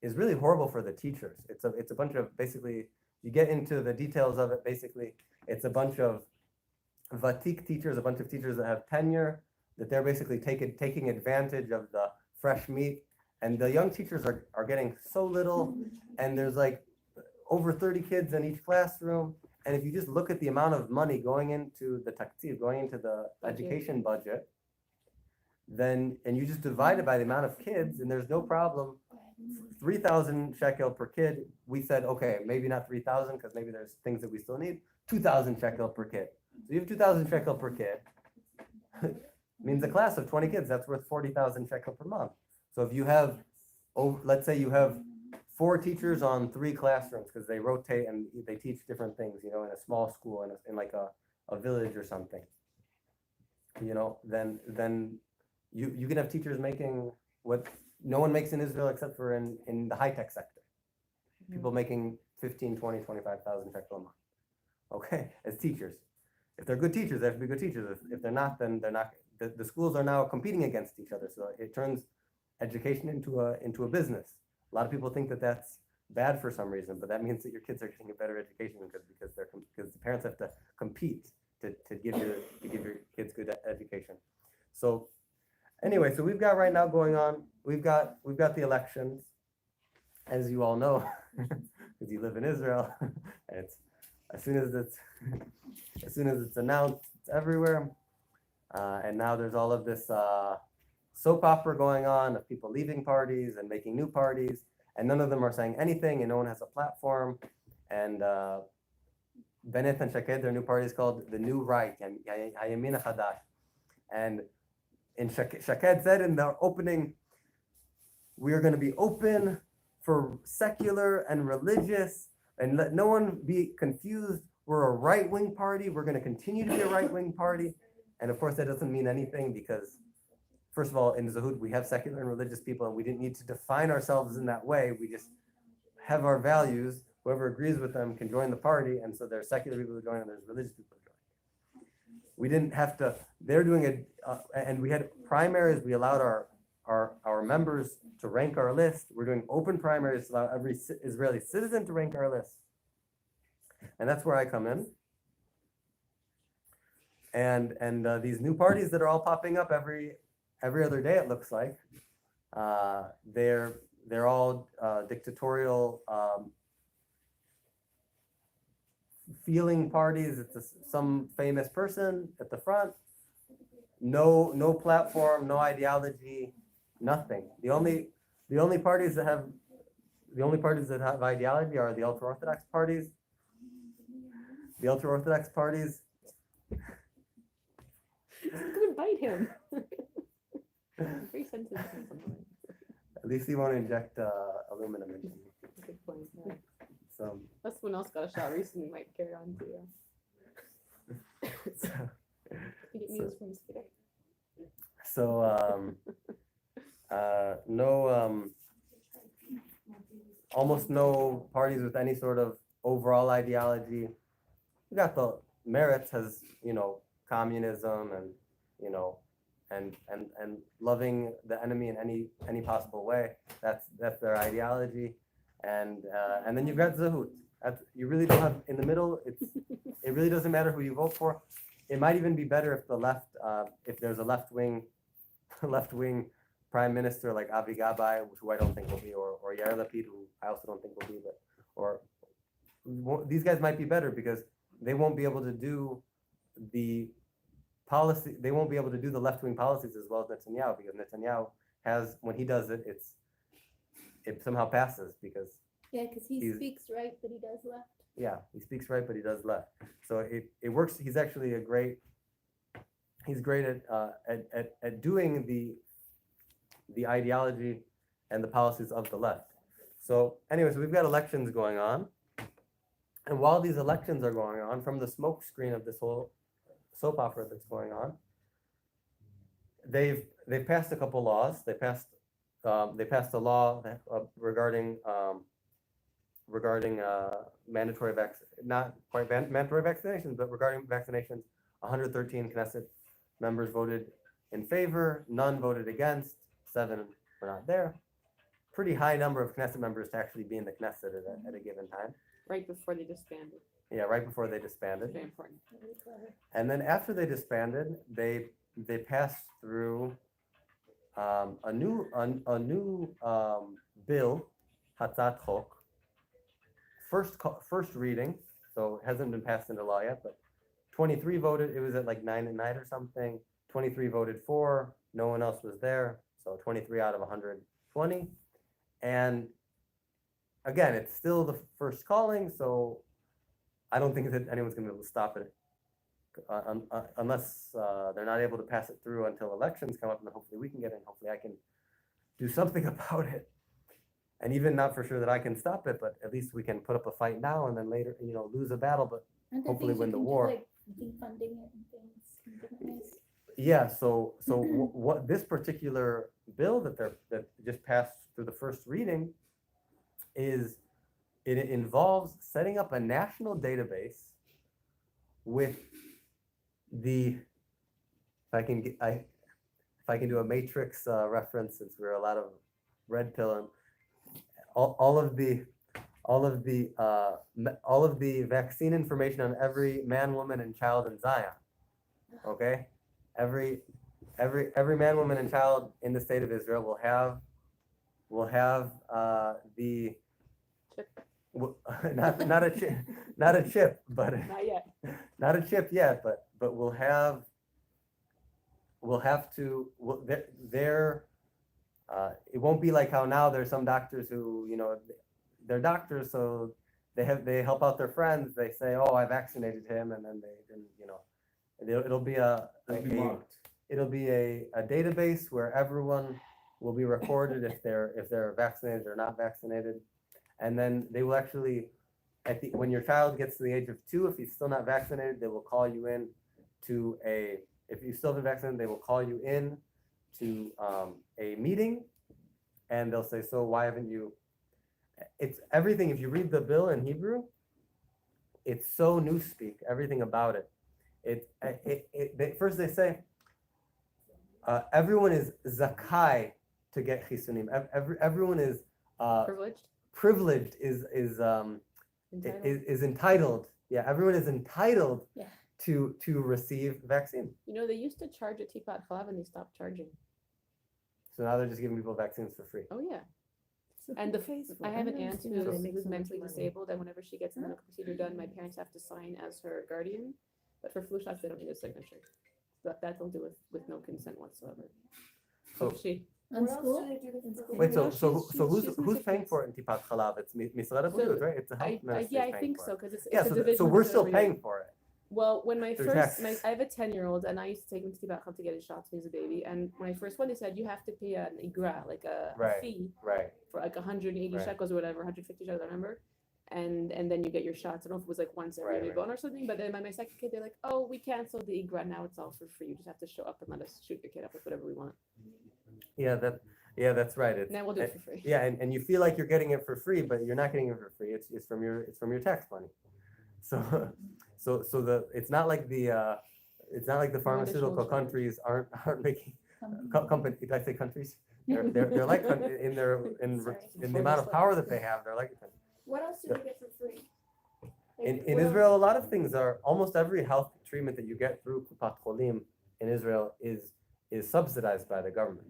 is really horrible for the teachers. It's a bunch of, basically, you get into the details of it, basically, it's a bunch of Vatik teachers, a bunch of teachers that have tenure, that they're basically taking advantage of the fresh meat. And the young teachers are getting so little, and there's like over 30 kids in each classroom. And if you just look at the amount of money going into the taktiv, going into the Budget. education budget, then, and you just divide it by the amount of kids, and there's no problem. 3,000 shekel per kid, we said, okay, maybe not 3,000, because maybe there's things that we still need, 2,000 shekel per kid. So you have 2,000 shekel per kid, means a class of 20 kids, that's worth 40,000 shekel per month. So if you have, let's say you have 4 teachers on 3 classrooms, because they rotate and they teach different things, in a small school, in like a village or something, then you can have teachers making what no one makes in Israel except for in the high-tech sector. People making 15, 20, 25,000 shekel a month. Okay, as teachers. If they're good teachers, they have to be good teachers. If they're not, then they're not. The schools are now competing against each other. So it turns education into a business. A lot of people think that that's bad for some reason, but that means that your kids are getting a better education because the parents have to compete to give your kids good education. So anyway, so we've got right now going on, we've got the elections, as you all know, because you live in Israel, and it's as soon as it's announced, it's everywhere. And now there's all of this soap opera going on of people leaving parties and making new parties, and none of them are saying anything, and no one has a platform. And Bennett and Shaked, their new party is called the New Right, and Hayamin Hadash. And Shaked said in the opening, we are going to be open for secular and religious, and let no one be confused. we're a right-wing party. We're going to continue to be a right-wing party. And of course, that doesn't mean anything because, first of all, in Zahud, we have secular and religious people, and we didn't need to define ourselves in that way. We just have our values. Whoever agrees with them can join the party. And so there's secular people who join and there's religious people who join. We didn't have to, they're doing it, and we had primaries. We allowed our members to rank our list. We're doing open primaries to allow every Israeli citizen to rank our list. And that's where I come in. And these new parties that are all popping up every other day, it looks like, they're all dictatorial feeling parties. It's some famous person at the front. No platform, no ideology, nothing. The only parties that have ideology are the ultra-Orthodox parties. The ultra-Orthodox parties. I'm gonna bite him. Very sensitive or something. At least you won't inject aluminum into me. Good point. Yeah. So, Unless someone else got a shot recently, might carry on too. Yeah. You get news from Spitter. so almost no parties with any sort of overall ideology. We got the Meretz has, communism and, and loving the enemy in any possible way. That's their ideology. And then you've got Zahut. You really don't have in the middle. It really doesn't matter who you vote for. It might even be better if the left, if there's a left wing prime minister like Avi Gabay, who I don't think will be, or Yair Lapid, who I also don't think will be, these guys might be better because they won't be able to do the policy. They won't be able to do the left wing policies as well as Netanyahu, because Netanyahu has, when he does it, it somehow passes because Yeah, because he He's- speaks right, but he does left. yeah, he speaks right, but he does left. So it works. He's actually he's great at doing the ideology and the policies of the left. So anyways, we've got elections going on. And while these elections are going on, from the smoke screen of this whole soap opera that's going on, they've passed a couple laws. They passed a law regarding mandatory not quite mandatory vaccinations, but regarding vaccinations. 113 Knesset members voted in favor, none voted against, 7 were not there. Pretty high number of Knesset members to actually be in the Knesset at a given time. Right before they disbanded. Yeah, right before they disbanded. Very important. Really clever. And then after they disbanded, they passed through a new bill, Hatzat Chok, first reading, so it hasn't been passed into law yet, but 23 voted. It was at like 9 at night or something. 23 voted for. No one else was there, so 23 out of 120. And again, it's still the first calling, so I don't think that anyone's going to be able to stop it unless they're not able to pass it through until elections come up, and then hopefully we can get in. Hopefully I can do something about it. And even not for sure that I can stop it, but at least we can put up a fight now and then later, lose a battle. But Aren't there hopefully things win you the can do, war. like defunding it and things in different ways? yeah, so what this particular bill that just passed through the first reading is it involves setting up a national database with if I can do a Matrix reference, since we're a lot of red pill, and all of the vaccine information on every man, woman, and child in Zion. Okay, every man, woman, and child in the state of Israel will have the Chip. not a chip, but Not yet. not a chip yet, but we'll have to it won't be like how now there's some doctors who they're doctors, so they help out their friends. They say, oh, I vaccinated him, and then they didn't, it'll be it'll be a database where everyone will be recorded if they're vaccinated or not vaccinated, and then they will actually when your child gets to the age of 2, if he's still not vaccinated, they will call you in to if you still haven't vaccinated, they will call you in to a meeting, and they'll say, so why haven't you? It's everything. If you read the bill in Hebrew, it's so newspeak, everything about it. First they say, everyone is zakai to get chisunim. Everyone is Privileged. is entitled. Yeah, everyone is entitled Yeah. to receive vaccine. You know, they used to charge a teapot chalav and they stopped charging. So now they're just giving people vaccines for free. Oh yeah. So And who the pays for I it? have an don't aunt understand how they make who's so much mentally money. disabled, and whenever she gets a medical procedure done, my parents have to sign as her guardian. But for flu shots, they don't need a signature. That they'll do with no consent whatsoever. So- she. On Where else school? do they do this In for school. Wait, free? who's paying for it in Tipat Chalav? It's Misrad Abreut, right? It's the health ministry. Yeah, is I paying think for so it. because it's Yeah, a so division so of we're the still three. paying for it. Well, when my Through first, taxes. I have a 10-year-old, and I used to take him to Tibet Club to get his shots when he was a baby. And when I first went, they said you have to pay an igra, like a Right. fee Right. for like 180 Right. shekels or whatever, 150 shekels, I remember. And then you get your shots. I don't know if it was like once every Right, Ribon or something. But then my second kid, they're like, oh, we canceled the igra. Now it's all for free. You just have to show up and let us shoot your kid up with whatever we want. Yeah, that's right. It's, Now we'll do it for free. yeah, and you feel like you're getting it for free, but you're not getting it for free. It's from your tax money. So it's not like the pharmaceutical charge. countries aren't making Um, company. Did I say countries? They're like in Sorry. the amount of power that they have. They're like a country. What else do they get for free? Like, In what else- Israel, a lot of things are almost every health treatment that you get through Kupat Cholim in Israel is subsidized by the government.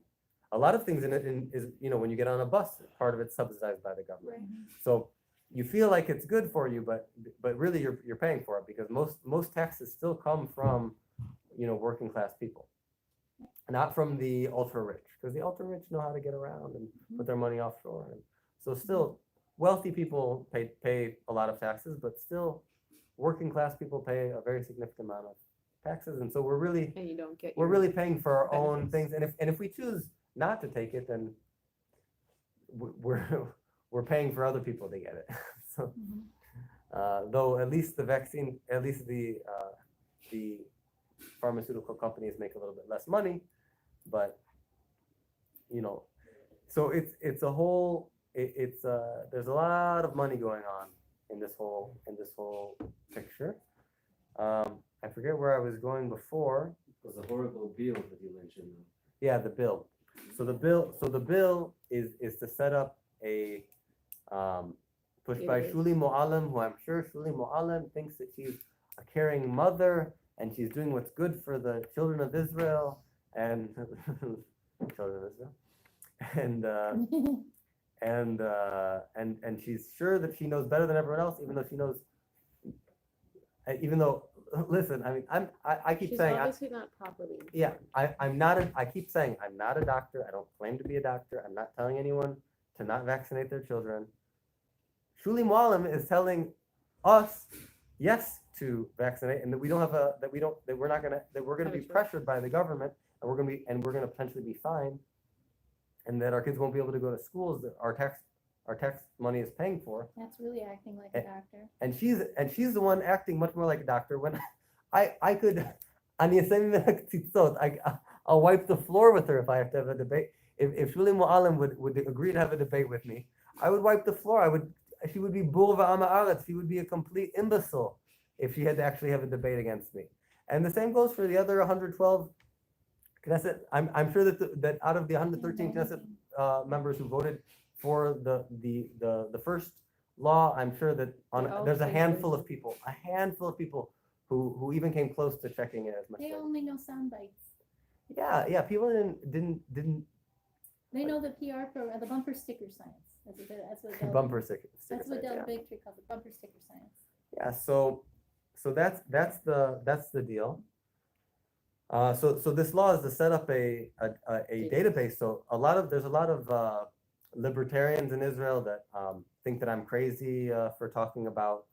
A lot of things in it is when you get on a bus, part of it's subsidized by the government. Right. So you feel like it's good for you, but really you're paying for it because most taxes still come from working class people, not from the ultra rich, because the ultra rich know how to get around and put their money offshore. And so still wealthy people pay a lot of taxes, but still working class people pay a very significant amount of taxes. And so we're really And you don't get we're your really paying for our own benefits. things. And if we choose not to take it, then we're paying for other people to get it. So though at least the vaccine, at least the pharmaceutical companies make a little bit less money, but so it's a whole there's a lot of money going on in this whole picture. I forget where I was going before. It was a horrible bill that you mentioned. Yeah, the bill. So the bill is to set up a pushed by Database. Shuli Moalem, who I'm sure Shuli Moalem thinks that she's a caring mother and she's doing what's good for the children of Israel and children of Israel, and she's sure that she knows better than everyone else, even though listen, I mean I keep She's saying obviously not properly. yeah, I keep saying I'm not a doctor. I don't claim to be a doctor. I'm not telling anyone to not vaccinate their children. Shuli Moalem is telling us yes to vaccinate, and that we're gonna Have a be choice. pressured by the government, and we're gonna potentially be fined, and that our kids won't be able to go to schools that our tax money is paying for. That's really acting like a doctor. And she's the one acting much more like a doctor. When I could, I'll wipe the floor with her if I have to have a debate. If Shuli Moalem would agree to have a debate with me, I would wipe the floor. She would be Burva Ama'aretz. She would be a complete imbecile if she had to actually have a debate against me. And the same goes for the other 112 Knesset. I'm sure that out of the 113 Knesset members who voted for the first law, I'm sure that there's a handful of people who even came close to checking it as much. They only know sound bites. Yeah, people didn't They know the PR program, the bumper sticker science. That's what Del, bumper sticker. that's what Del yeah. Bigtree calls it, bumper sticker science. Yeah, so that's the deal. So this law is to set up a database. So there's a lot of libertarians in Israel that think that I'm crazy for talking about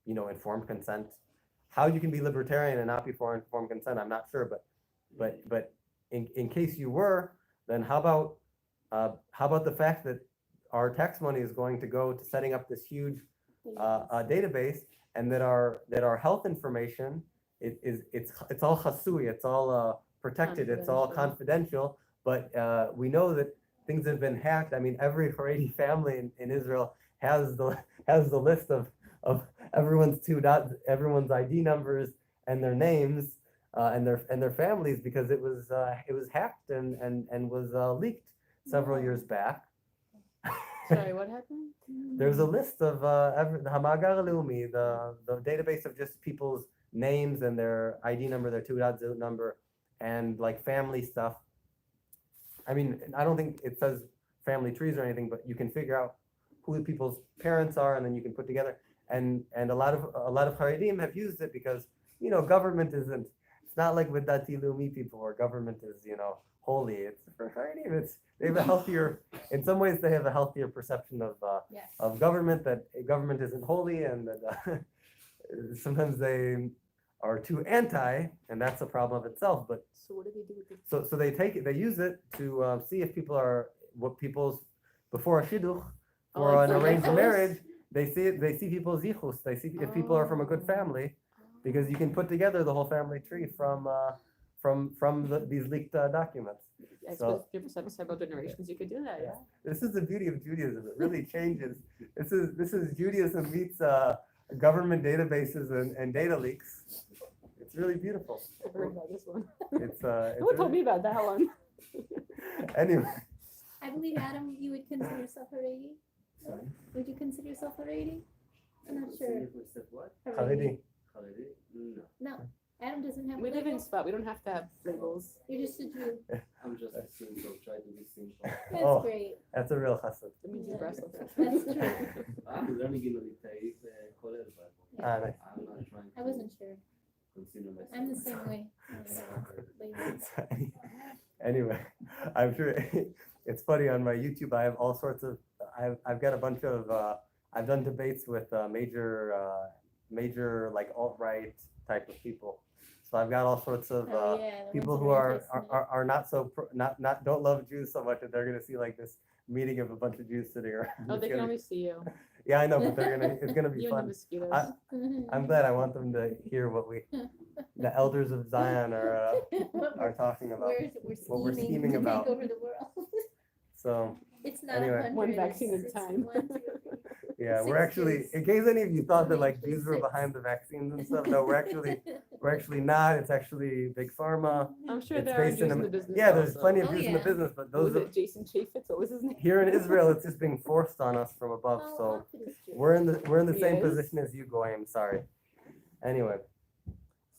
informed consent. How you can be libertarian and not be for informed consent, I'm not sure, but in case you were, then how about the fact that our tax money is going to go to setting up this huge database, and that our health information it's all chasui, it's all protected, it's all confidential. But we know that things have been hacked. I mean, every Haredi family in Israel has the list of everyone's ID numbers and their names and their families, because it was hacked and was leaked several years back. Sorry, what happened? There's a list of the Hamagar Leumi, the database of just people's names and their ID number, their Teudat Zehut number, and like family stuff. I mean, I don't think it says family trees or anything, but you can figure out who the people's parents are, and then you can put together. And a lot of Haredim have used it because, you know, government isn't. It's not like with Dati Leumi people where government is, you know, holy. It's for Haredim. They have a healthier. In some ways, they have a healthier perception Yes. of government, that government isn't holy, and that sometimes they are too anti, and that's a problem of itself. But So what do they do with the? so they use it to see if people are what people's before a shidduch or Oh, an it's arranged like marriage. They see people's zichus. They see if people are from a good Oh. family, because you can put together the whole family tree from these leaked documents. I So- suppose if several generations, you could do that, yeah. This is the beauty of Judaism. It really changes. This is Judaism meets government databases and data leaks. It's really beautiful. I've heard about this one. It's No one told me about that one. Anyway. I believe, Adam, you would consider yourself Haredi? Sorry? Would you consider yourself Haredi? I'm not sure. If we said what? Haredi. Haredi? No. No, Adam doesn't have. We live in labels. spot, we don't have to have labels. You're just a Jew. I'm just a simple, try to be simple. That's Oh. great. That's a real chassid. It means you Brussels. That's true. I'm learning in Litaic, Kollel, but Nice. I'm not trying I to wasn't sure. consider myself. I'm the same way. I don't know, labels. Anyway, I'm sure it's funny on my YouTube. I have all sorts of. I've got a bunch of. I've done debates with major like alt-right type of people. So I've got all sorts of Oh, yeah, the people ones who that are anti-Semitic. are not so not don't love Jews so much that they're gonna see like this meeting of a bunch of Jews sitting around. Oh, It's they can gonna only see you. be- yeah, I know, but it's gonna be You and the fun. mosquitoes. I'm glad. I want them to hear what the elders of Zion are talking about. What we're scheming to about. take over the world. So It's not Anyway. 100, One vaccine at a it's time. 1, 2, yeah, we're 6 actually. Jews. In case any of you thought that like Only Jews were 6. behind the vaccines and stuff, no, we're actually not. It's actually big pharma. I'm sure It's there are based Jews in in the Am- business. Yeah, there's also. plenty of Oh, Jews in the yeah. business, but What was those are it, Jason Chaffetz? What was his name? here in Israel. It's just being forced on us from above. How So often is Jew? we're in the same Yes. position as you, Goyim. Sorry. Anyway,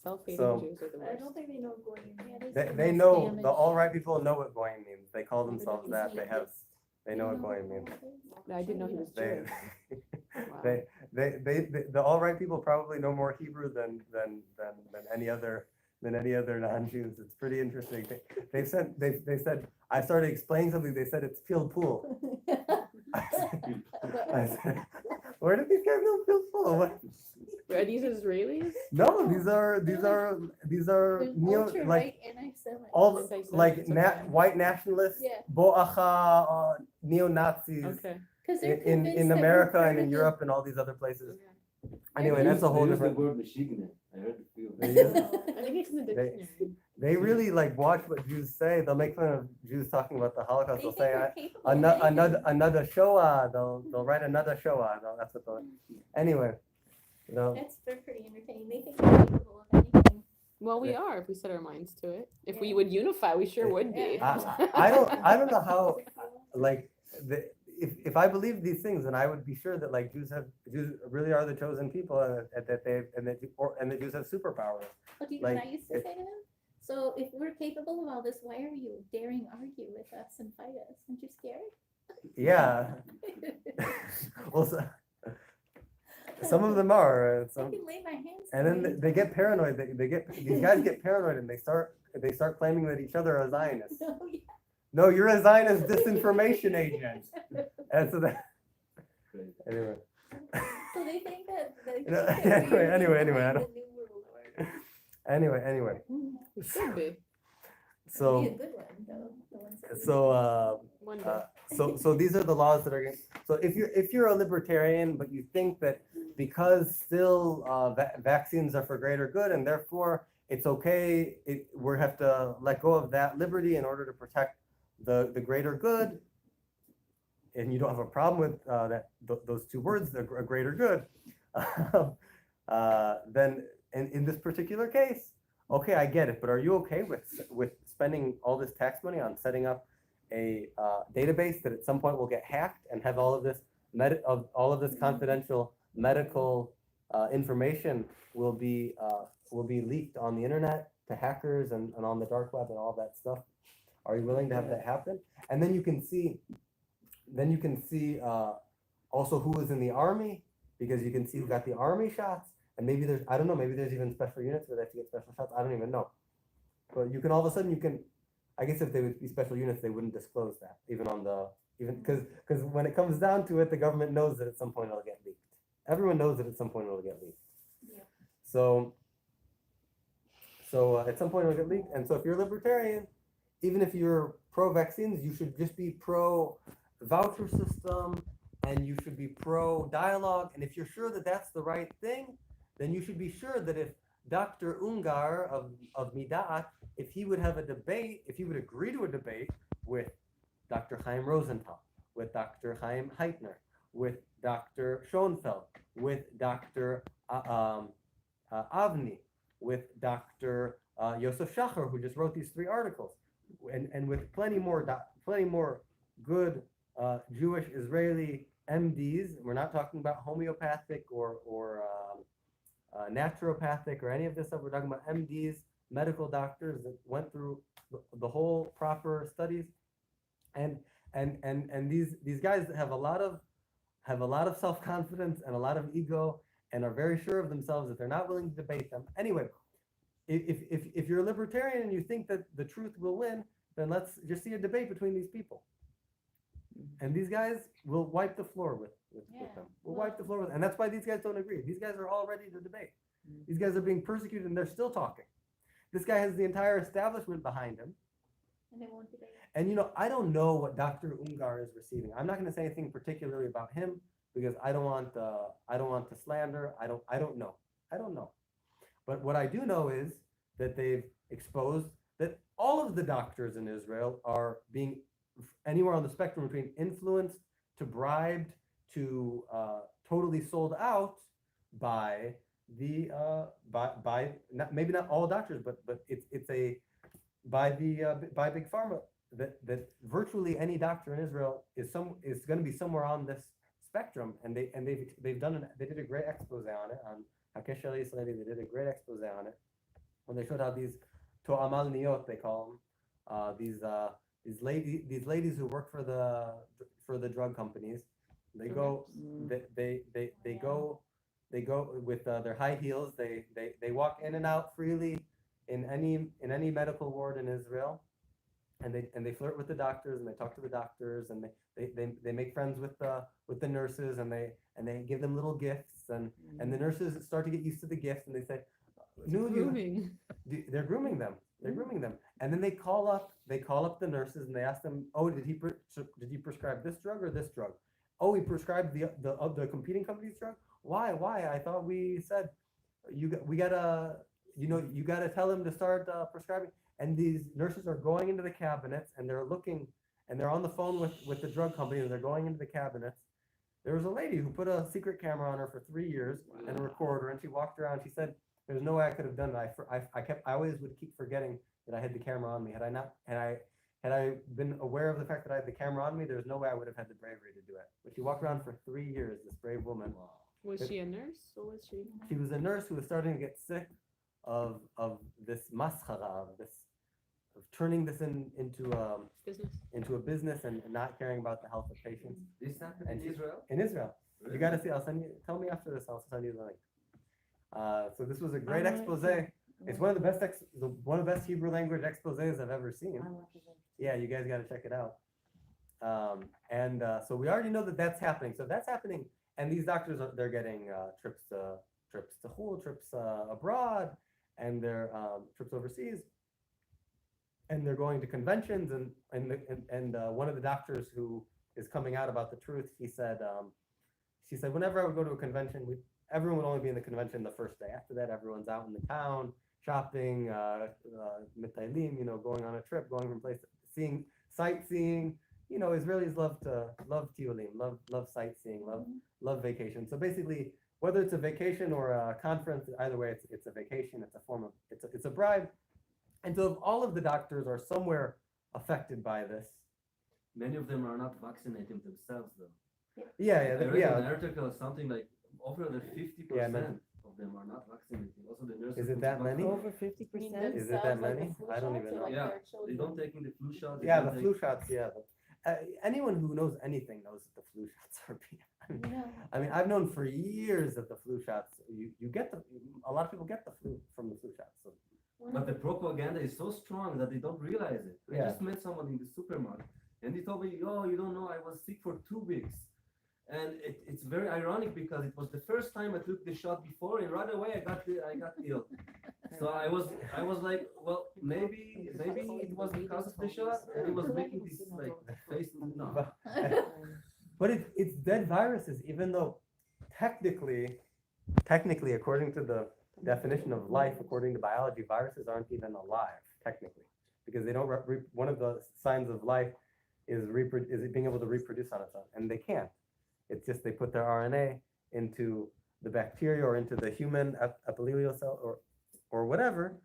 Self-hating So- Jews are the I worst. don't think they know going in. Yeah, there's they, the they most know damage. the all right people know what Goyim means. They call They know themselves he's that. They have. They know what Goyim means. No, I didn't know he was They, Jewish. Wow. they the all right people probably know more Hebrew than any other non-Jews. It's pretty interesting. They said I started explaining something. They said it's pilpul. I said, where did these guys know pilpul? What? Are these Israelis? No, these are There's neo ultra like right anti-Semites. all Anti-Semites, like okay. white nationalists, Yeah. boacha neo-Nazis Okay. Because they're in convinced that we're America part and in of the- Europe and all these other places. Okay. Anyway, that's a whole They use different. the word Michigan. I heard a few. They use- I think it's in the dictionary. They really like watch what Jews say. They'll make fun of Jews talking about the Holocaust. They They'll think say we're capable of another anything. Shoah. They'll write another Shoah. That's what they'll. Anyway, That's pretty entertaining. They think we're capable of anything. Well, we Yeah. are if we set our minds to it. If Yeah. we would unify, we sure would be. I don't know how like if I believed these things, then I would be sure that like Jews really are the chosen people, and that the Jews have superpowers. But do you know what Like, I used to say to them? So if we're capable of all this, why are you daring argue with us and fight us? Aren't you scared? Yeah. Well, some of them are. I Some, can lay my hands. and on then you. they get paranoid. These guys get paranoid, and they start claiming that each other are Zionists. Oh, yeah. No, you're a Zionist disinformation agent. And so that Great. anyway. So they think that. They You know, think that we're anyway, I behind don't- the New World Order. Anyway. We should be. So Be a good one, though. The ones that we- One day. so these are the laws that are going. So if you're a libertarian, but you think that because still vaccines are for greater good, and therefore it's okay. We have to let go of that liberty in order to protect the greater good. And you don't have a problem with those two words, a greater good. Then in this particular case, okay, I get it. But are you okay with spending all this tax money on setting up a database that at some point will get hacked and have all of this confidential medical information will be leaked on the internet to hackers and on the dark web and all that stuff? Are you willing to have that happen? And then you can see also who was in the army, because you can see who got the army shots, and maybe there's, I don't know, maybe there's even special units where they have to get special shots. I don't even know. But you can all of a sudden I guess if they would be special units, they wouldn't disclose that because when it comes down to it, the government knows that at some point it'll get leaked. Everyone knows that at some point it'll get leaked. Yeah. So at some point it'll get leaked, and so if you're a libertarian, even if you're pro-vaccines, you should just be pro-voucher system, and you should be pro-dialogue. And if you're sure that that's the right thing, then you should be sure that if Dr. Ungar of Midat, if he would have a debate, if he would agree to a debate with Dr. Chaim Rosenthal, with Dr. Chaim Heitner, with Dr. Schoenfeld, with Dr. Avni, with Dr. Yosef Shachar, who just wrote these 3 articles, and with plenty more good Jewish Israeli MDs. We're not talking about homeopathic or naturopathic or any of this stuff. We're talking about MDs, medical doctors that went through the whole proper studies, and these guys have a lot of self-confidence and a lot of ego and are very sure of themselves that they're not willing to debate them. Anyway, if you're a libertarian and you think that the truth will win, then let's just see a debate between these people. And these guys will wipe the floor with them. We'll wipe the floor with them. And that's why these guys don't agree. These guys are all ready to debate. These guys are being persecuted and they're still talking. This guy has the entire establishment behind him. And they won't debate. And I don't know what Dr. Ungar is receiving. I'm not going to say anything particularly about him because I don't want to slander. I don't know. But what I do know is that they've exposed that all of the doctors in Israel are being anywhere on the spectrum between influenced to bribed to totally sold out by the maybe not all doctors, but it's by big pharma that virtually any doctor in Israel is going to be somewhere on this spectrum, and they did a great expose on it on Hakesh Israeli. They did a great expose on it when they showed how these to'amal niyot, they call them, these ladies who work for the drug companies. They go they go with their high heels. They walk in and out freely in any medical ward in Israel, and they flirt with the doctors and they talk to the doctors and they make friends with the nurses and they give them little gifts and the nurses start to get used to the gifts and they say, Grooming. they're grooming them. They're grooming them, and then they call up the nurses and they ask them, oh, did he prescribe this drug or this drug? Oh, he prescribed the competing company's drug. Why? I thought we said you gotta tell him to start prescribing. And these nurses are going into the cabinets and they're looking and they're on the phone with the drug company and they're going into the cabinets. There was a lady who put a secret camera on her for 3 years and a recorder, and she walked around. She said, "There's no way I could have done that. I always would keep forgetting that I had the camera on me. Had I been aware of the fact that I had the camera on me, there's no way I would have had the bravery to do it." But she walked around for 3 years, this brave woman. Was she a nurse or was she? She was a nurse who was starting to get sick of this maschara, of turning this Business. into a business and not caring about the health of patients. This happened And in Israel? In Israel. You got to see. I'll send you. Tell me after this. I'll send you the link. So this was a great expose. It's one of the best Hebrew language exposés I've ever seen. Yeah, you guys got to check it out. So we already know that that's happening. So that's happening, and these doctors they're getting trips to Hul, trips abroad, and their trips overseas, and they're going to conventions. And one of the doctors who is coming out about the truth, she said, whenever I would go to a convention, everyone would only be in the convention the first day. After that, everyone's out in the town, shopping, mitailim, going on a trip, going from place, seeing, sightseeing. Israelis love tiulim, love sightseeing, love vacation. So basically, whether it's a vacation or a conference, either way, it's a vacation. It's a form of, it's a bribe. And so if all of the doctors are somewhere affected by this, Many of them are not vaccinating themselves, though. yeah, I yeah, read yeah. an article, something like over the 50% man. of them are not vaccinating. Also, the nurses. Is it who that do many? not- Over 50%? Is it that many? I don't even know. Yeah, They don't take in the flu shot. they Yeah, don't the take- flu shots. Yeah, anyone who knows anything knows that the flu shots are. I mean, I've known for years that the flu shots. You get a lot of people get the flu from the flu shots. So But the propaganda is so strong that they don't realize it. I Yeah. just met someone in the supermarket and he told me, "Oh, you don't know, I was sick for 2 weeks." And it's very ironic because it was the first time I took the shot before, and right away I got ill. So I was like, well, maybe it was because of the shot, and it was making this like face. No, but it's dead viruses, even though technically, according to the definition of life, according to biology, viruses aren't even alive, technically, because they don't, one of the signs of life is it being able to reproduce on its own, and they can't. It's just they put their RNA into the bacteria or into the human epithelial cell or whatever,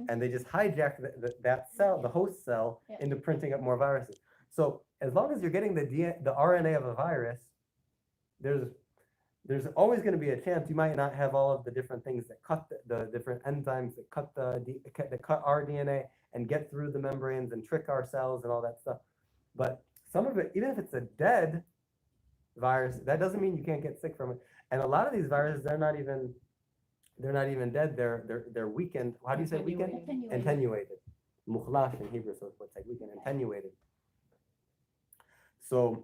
and they just hijack that cell, the host cell, Yeah. into printing up more viruses. So as long as you're getting the RNA of a virus, there's always going to be a chance you might not have all of the different things that cut the different enzymes that cut our DNA and get through the membranes and trick our cells and all that stuff. But some of it, even if it's a dead virus, that doesn't mean you can't get sick from it. And a lot of these viruses, they're not even dead. They're weakened. How do you say weakened? Attenuated. Mukhlash in Hebrew, so it's like weakened, attenuated. So,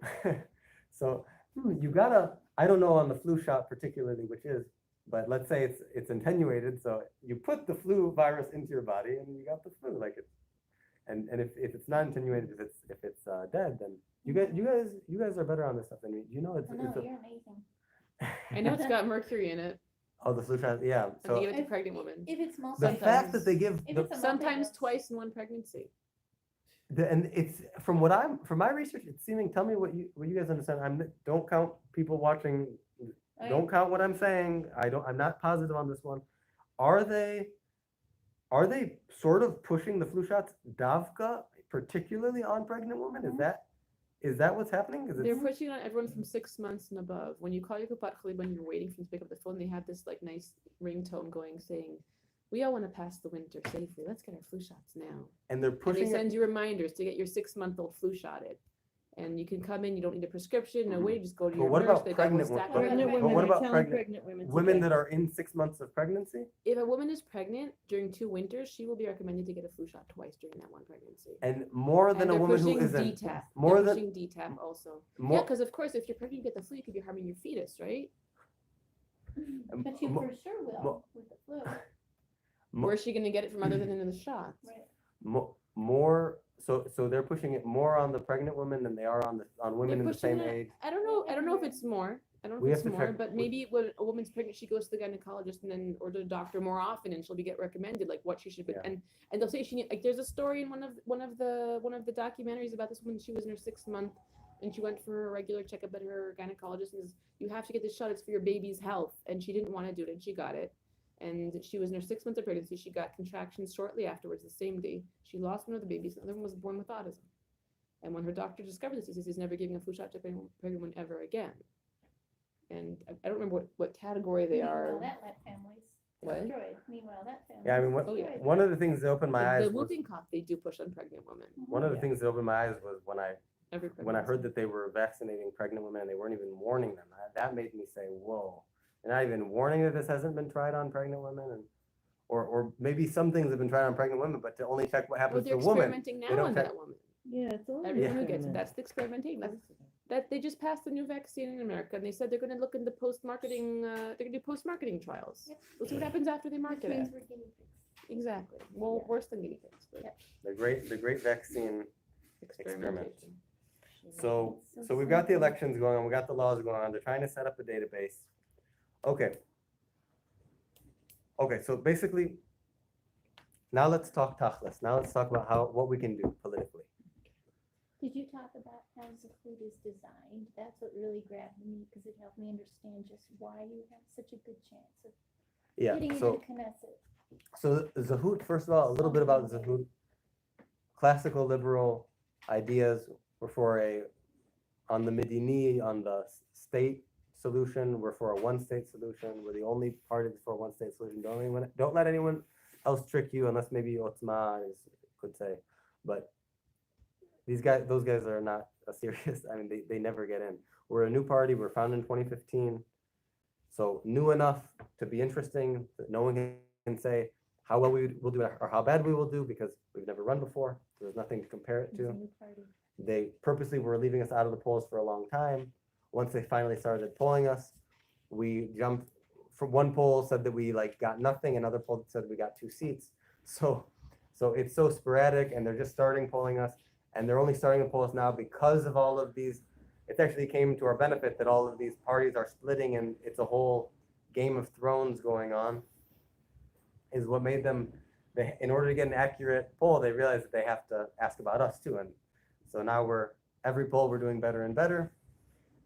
you gotta. I don't know on the flu shot particularly which is, but let's say it's attenuated. So you put the flu virus into your body and you got the flu. Like it's, and if it's not attenuated, if it's dead, then you guys are better on this stuff than me. You know it's No, it's a, you're amazing. I know it's got mercury in it, oh, the flu shot, yeah. and they So give it to pregnant women. If it's the multi, fact that they give if the, it's a Sometimes multi-dose. twice in one pregnancy. and it's from my research, it's seeming. Tell me what you guys understand. Don't count people watching. Okay. Don't count what I'm saying. I'm not positive on this one. Are they sort of pushing the flu shots davka, particularly on pregnant women? Is that what's happening? They're pushing on everyone from 6 months and above. When you call your kupat when you're waiting for them to pick up the phone, they have this like nice ringtone going saying, "We all want to pass the winter safely. Let's get our flu shots now." and they're And they pushing it. send you reminders to get your 6-month-old flu shotted. And you can come in, you don't need a prescription, no wait, just go to But your what nurse. about They've got a pregnant stack women? of Pregnant them. But what women, about telling pregnant women women to that are in 6 months of pregnancy? If a woman is pregnant during 2 winters, she will be recommended to get a flu shot twice during that one pregnancy. And more than And a they're woman who pushing isn't. DTaP. More They're than pushing DTaP also. Yeah, more. because of course, if you're pregnant, you get the flu, you could be harming your fetus, right? But you mo- for sure will mo- with the flu, mo- Where's she gonna get it from other than in the shot? right? more. So they're pushing it more on the pregnant women than they are on women in the pushing same it- age. I don't know if it's more. I don't know We if it's have to more, check- but we- maybe when a woman's pregnant, she goes to the gynecologist and then or the doctor more often, and she'll be get recommended like what she should be. Yeah. And they'll say she need, like there's a story in one of the documentaries about this woman. She was in her 6th month and she went for a regular checkup at her gynecologist and says, "You have to get this shot. It's for your baby's health." And she didn't want to do it, and she got it. And she was in her 6 months of pregnancy. She got contractions shortly afterwards, the same day. She lost one of the babies. The other one was born with autism. And when her doctor discovered this, he says he's never giving a flu shot to a pregnant woman ever again. And I don't remember what category they Meanwhile, are. that family's What? destroyed. Meanwhile, that family. Yeah, I mean, Oh, yeah. one of the things that opened my The eyes was whooping cough they do push on pregnant women. one of the Yeah. things that opened my eyes was when I Every heard pregnancy. that they were vaccinating pregnant women and they weren't even warning them. That made me say, "Whoa!" And not even warning that this hasn't been tried on pregnant women, and or maybe some things have been tried on pregnant women, but to only check what Well, happens they're to a woman. experimenting they now don't on check- that woman. Yeah, it's all. Everyone who gets it, that's the experimentation. That they just passed a new vaccine in America, and they said they're going to look into post-marketing. They're going to do post-marketing trials. Yep. We'll see what happens after they Which market means it. we're guinea pigs. Exactly. Well, Yeah. worse than guinea pigs, but Yep. The great vaccine. experimentation. So So so we've got the simple. elections going on. We got the laws going on. They're trying to set up a database. Okay. Okay, so basically, now let's talk tachlis. Now let's talk about what we can do politically. Did you talk about how Zahut is designed? That's what really grabbed me because it helped me understand just why you have such a good chance of Yeah. getting So into Knesset. so Zahut. First of all, a little bit about Zahut. Classical liberal ideas were for on the Medini, on the state solution. We're for a one-state solution. We're the only party that's for a one-state solution. Don't let anyone else trick you, unless maybe Otzma could say. But those guys are not serious. I mean, they never get in. We're a new party. We're founded in 2015. So new enough to be interesting, that no one can say how well we will do or how bad we will do because we've never run before. So there's nothing to compare it It's to. a new party. They purposely were leaving us out of the polls for a long time. Once they finally started polling us, we jumped from one poll said that we got nothing, another poll said we got 2 seats. So it's so sporadic, and they're just starting polling us, and they're only starting to poll us now because of all of these. It actually came to our benefit that all of these parties are splitting, and it's a whole Game of Thrones going on. Is what made them. In order to get an accurate poll, they realized that they have to ask about us too, and so now every poll we're doing better and better.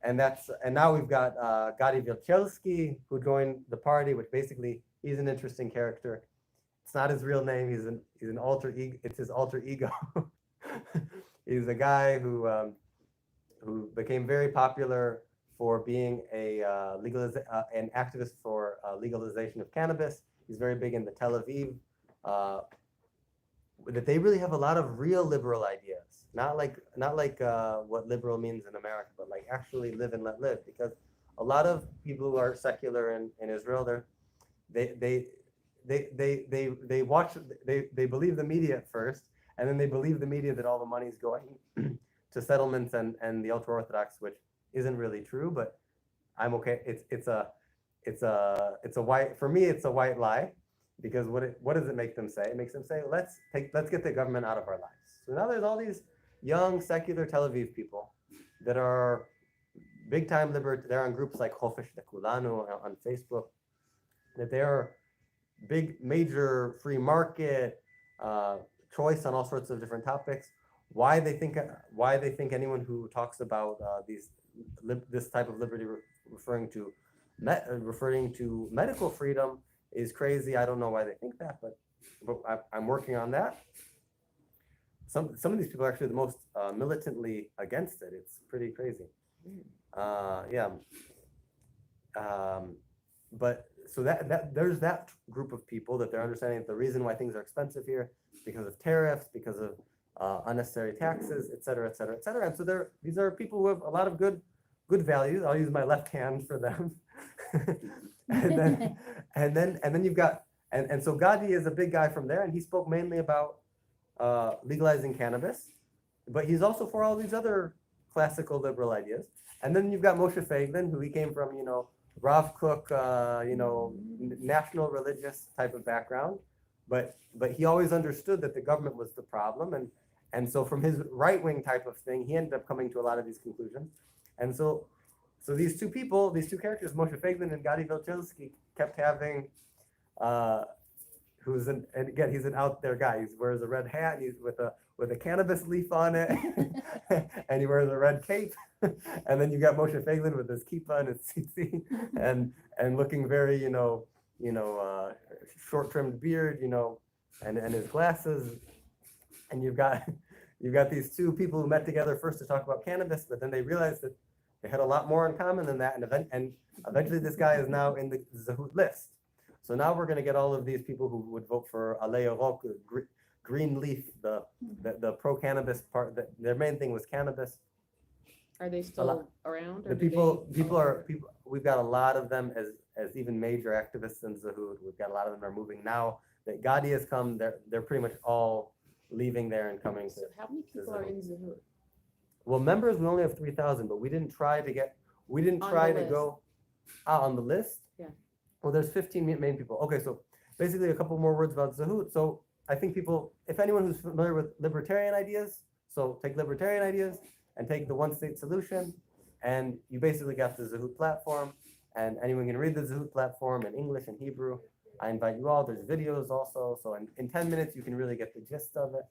And now we've got Gadi Vilchelski, who joined the party, which basically he's an interesting character. It's not his real name. He's an alter ego. It's his alter ego. He's a guy who became very popular for being an activist for legalization of cannabis. He's very big in the Tel Aviv. That they really have a lot of real liberal ideas, not like what liberal means in America, but like actually live and let live. Because a lot of people who are secular in Israel, they believe the media at first, and then they believe the media that all the money is going to settlements and the ultra orthodox, which isn't really true. But I'm okay. It's a white lie. Because what does it make them say? It makes them say, let's get the government out of our lives. So now there's all these young secular Tel Aviv people that are big time they're on groups like Chofesh Lekulanu on Facebook, that they're big major free market choice on all sorts of different topics. Why they think anyone who talks about this type of liberty referring to medical freedom is crazy. I don't know why they think that, but I'm working on that. Some of these people are actually the most militantly against it. It's pretty crazy. But so that there's that group of people that they're understanding that the reason why things are expensive here is because of tariffs, because of unnecessary taxes, et cetera, et cetera, et cetera. And so these are people who have a lot of good values. I'll use my left hand for them. and then you've got and so Gadi is a big guy from there, and he spoke mainly about legalizing cannabis, but he's also for all these other classical liberal ideas. And then you've got Moshe Feiglin, who he came from, Rav Kook, national religious type of background, but he always understood that the government was the problem, and so from his right wing type of thing, he ended up coming to a lot of these conclusions, and so these two characters, Moshe Feiglin and Gadi Vilchelski, kept having, he's an out there guy. He wears a red hat. He's with a cannabis leaf on it, and he wears a red cape. And then you got Moshe Feiglin with his kippah and his tzitzit, and looking very, short-trimmed beard, and his glasses. And you've got these two people who met together first to talk about cannabis, but then they realized that they had a lot more in common than that, and eventually this guy is now in the Zahut list. So now we're going to get all of these people who would vote for Alei Yarok, green leaf, the pro-cannabis part. Their main thing was cannabis. Are they still around? Or The people. We've got a lot of them as even major activists in Zahut. We've got a lot of them are moving now. That Gadi has come. They're pretty much all leaving there and coming to. So how many people are in Zahut? Well, members we only have 3,000, but we didn't try to go on the list. Yeah. Well, there's 15 main people. Okay, so basically a couple more words about Zahut. So I think if anyone who's familiar with libertarian ideas, so take libertarian ideas and take the one-state solution, and you basically got the Zahut platform, and anyone can read the Zahut platform in English and Hebrew. I invite you all. There's videos also. So in 10 minutes, you can really get the gist of it.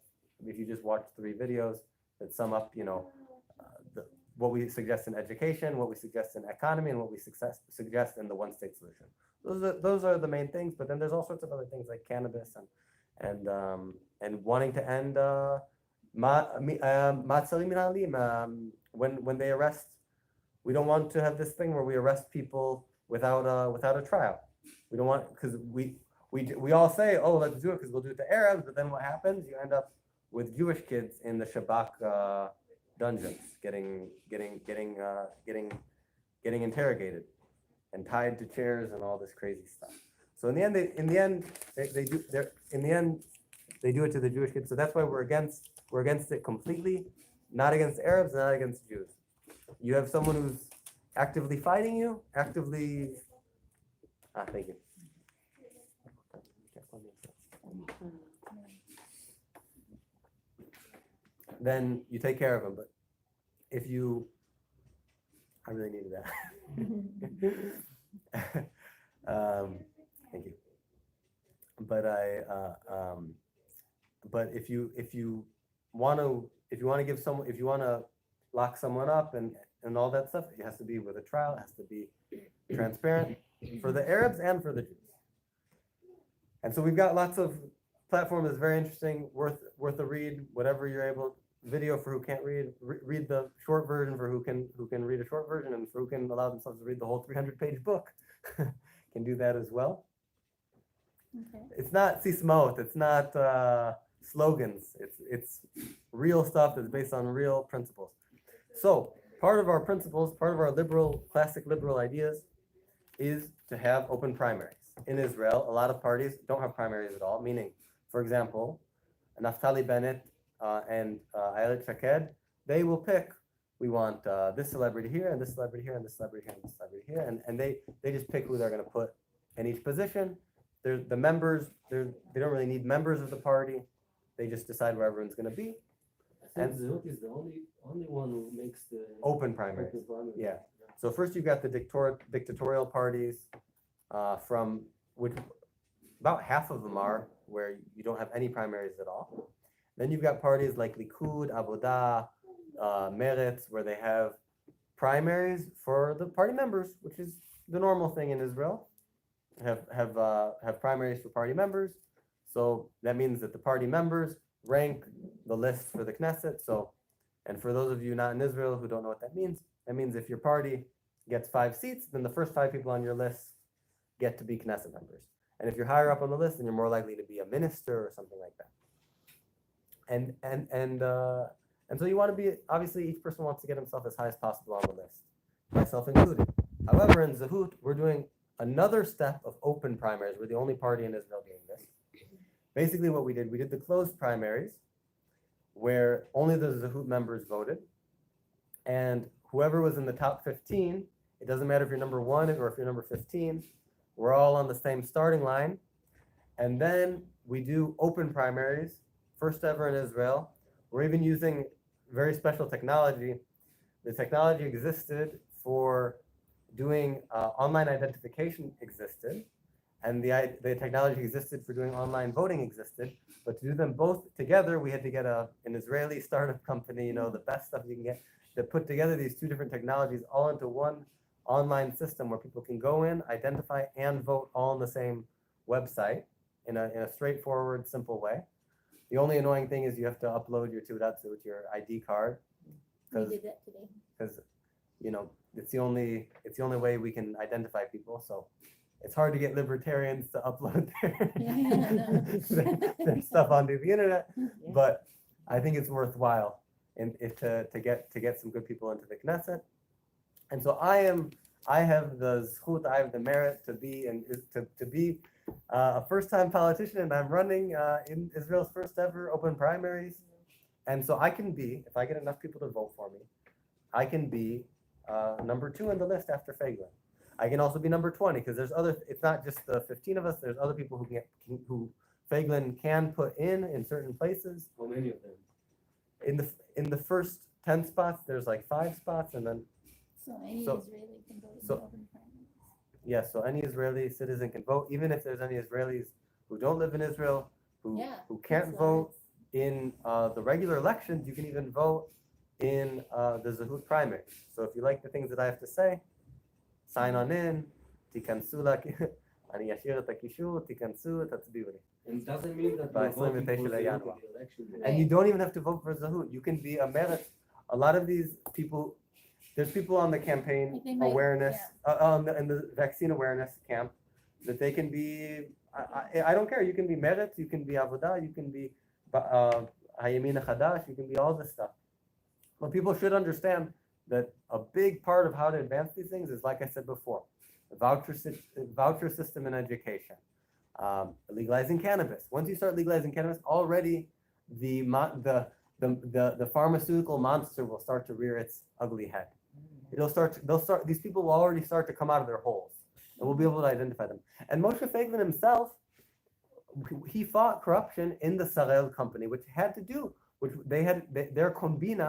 If you just watch 3 videos that sum up, what we suggest in education, what we suggest in economy, and what we suggest in the one-state solution. Those are the main things. But then there's all sorts of other things like cannabis and wanting to end Ma'atzarim Minhalim, when they arrest. We don't want to have this thing where we arrest people without a trial. We don't want, because we all say, oh, let's do it because we'll do it to Arabs, but then what happens? You end up with Jewish kids in the Shabak dungeons, getting interrogated and tied to chairs and all this crazy stuff. So in the end, they do it to the Jewish kids. So that's why we're against it completely, not against Arabs, not against Jews. You have someone who's actively fighting you, thank you. Then you take care of them. But if I really needed that. Thank you. But if you want to lock someone up and all that stuff, it has to be with a trial. It has to be transparent for the Arabs and for the Jews. And so we've got lots of platforms that's very interesting, worth a read, whatever you're able. Video for who can't read, read the short version for who can read a short version, and for who can allow themselves to read the whole 300-page book can do that as well. Okay. It's not sismaot, it's not slogans. It's real stuff that's based on real principles. So part of our principles, part of our classic liberal ideas, is to have open primaries. In Israel, a lot of parties don't have primaries at all. Meaning, for example, Naftali Bennett and Ayelet Shaked, they will pick, we want this celebrity here, and this celebrity here, and this celebrity here, and this celebrity here, and they just pick who they're going to put in each position. They're the members, they don't really need members of the party. They just decide where everyone's going to be. I think Zehut is the only one who makes the Open primaries. open primary. Yeah. So first you've got the dictatorial parties, from which about half of them are where you don't have any primaries at all. Then you've got parties like Likud, Avodah, Meretz, where they have primaries for the party members, which is the normal thing in Israel. Have primaries for party members. So that means that the party members rank the list for the Knesset. So, and for those of you not in Israel who don't know what that means if your party gets 5 seats, then the first 5 people on your list get to be Knesset members. And if you're higher up on the list, then you're more likely to be a minister or something like that. And so you want to be, obviously each person wants to get himself as high as possible on the list, myself included. However, in Zehut, we're doing another step of open primaries. We're the only party in Israel doing this. Basically what we did the closed primaries where only the Zehut members voted. And whoever was in the top 15, it doesn't matter if you're number 1 or if you're number 15, we're all on the same starting line. And then we do open primaries, first ever in Israel. We're even using very special technology. The technology existed for doing online identification existed, and the technology existed for doing online voting existed. But to do them both together, we had to get an Israeli startup company, the best stuff you can get, to put together these 2 different technologies all into one online system where people can go in, identify, and vote all on the same website in a straightforward, simple way. The only annoying thing is you have to upload your Teudat Zehut, your ID card, We did that today. because it's the only way we can identify people. So it's hard to get libertarians to upload their stuff onto the internet, but I think it's worthwhile to get some good people into the Knesset. And so I have the zchut, I have the merit to be a first-time politician, and I'm running in Israel's first ever open primaries. And so I can be, if I get enough people to vote for me, I can be number 2 on the list after Feiglin. I can also be number 20 because it's not just the 15 of us. There's other people who Feiglin can put in certain places. How many of them? In the first 10 spots, there's like 5 spots, and then So any So- Israeli can go to so- the open primaries. Yes, so any Israeli citizen can vote, even if there's any Israelis who don't live in Israel, Yeah, who that's can't what vote in the regular elections. You can even vote in the Zahut primary. So if you like the things that I have to say, sign on in, תיכנסו אני אשאיר את הקישור, תיכנסו, תצביעו לי. And it doesn't mean that By you're voting for Islam the Yanuar. election. And you don't even have to vote for Zahut. You can be a merit. A lot of these people, there's people on the campaign Like they might- awareness, in the vaccine awareness camp, that they can be, I don't care, you can be merit, you can be avodah, you can be Hayamin Hadash, you can be all this stuff. But people should understand that a big part of how to advance these things is, like I said before, the voucher system in education. Legalizing cannabis. Once you start legalizing cannabis, already the pharmaceutical monster will start to rear its ugly head. These people will already start to come out of their holes, and we'll be able to identify them. And Moshe Feiglin himself, he fought corruption in the Sarel company, which had to do, their kombina,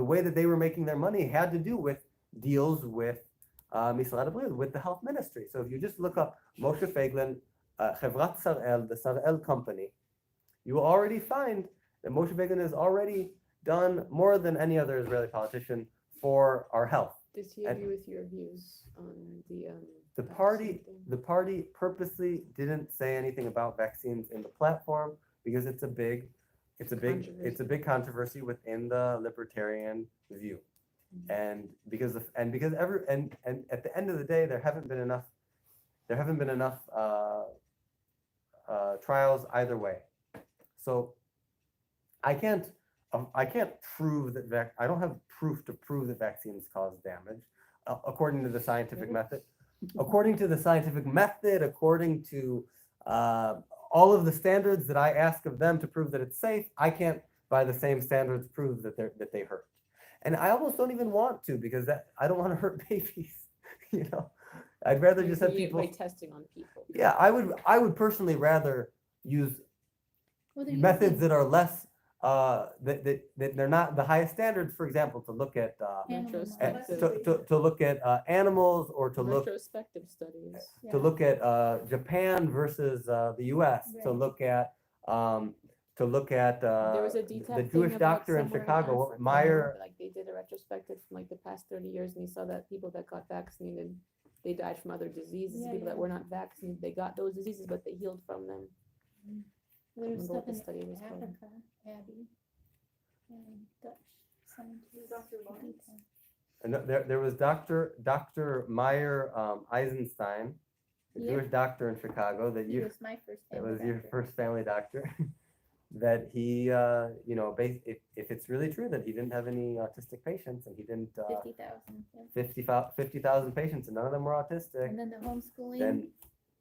the way that they were making their money had to do with deals with Misrad Abrid, with the health ministry. So if you just look up Moshe Feiglin, Chevrat Sarel, the Sarel company, you will already find that Moshe Feiglin has already done more than any other Israeli politician for our health. Does he And- agree with your views on the The vaccine party, thing? the party purposely didn't say anything about vaccines in the platform because it's a big controversy within the libertarian view. And because at the end of the day, there haven't been enough trials either way. So I can't prove that I don't have proof to prove that vaccines cause damage according to the scientific method. According to the scientific method, according to all of the standards that I ask of them to prove that it's safe, I can't, by the same standards, prove that they hurt. And I almost don't even want to, because I don't want to hurt babies. You know, I'd rather just have By people. testing on people. Yeah, I would personally rather use Well, they're methods using that are less that they're not the highest standards. For example, to look at animal Retrospective. models. to look at animals, or to look Retrospective studies. Yeah. to look at Japan versus the U.S. To Right. look at There was a the detailed Jewish thing about doctor in somewhere Chicago, Africa, Meyer. like they did a retrospective from like the past 30 years, and he saw that people that got vaccinated, they died from other diseases. Yeah, People that yeah. were not vaccinated, they got those diseases, but they healed from them. There's Remember stuff what the in study was called? Africa, Abby, and Dutch scientists. Dr. Lawrence? And there was Dr. Meyer Eisenstein, the Yeah. Jewish doctor in Chicago that He you. was my first. It family was your doctor. first family doctor. That he, if it's really true that he didn't have any autistic patients, and he didn't 50,000. Yeah. 50,000 patients, and none of them were autistic, And then the homeschooling, then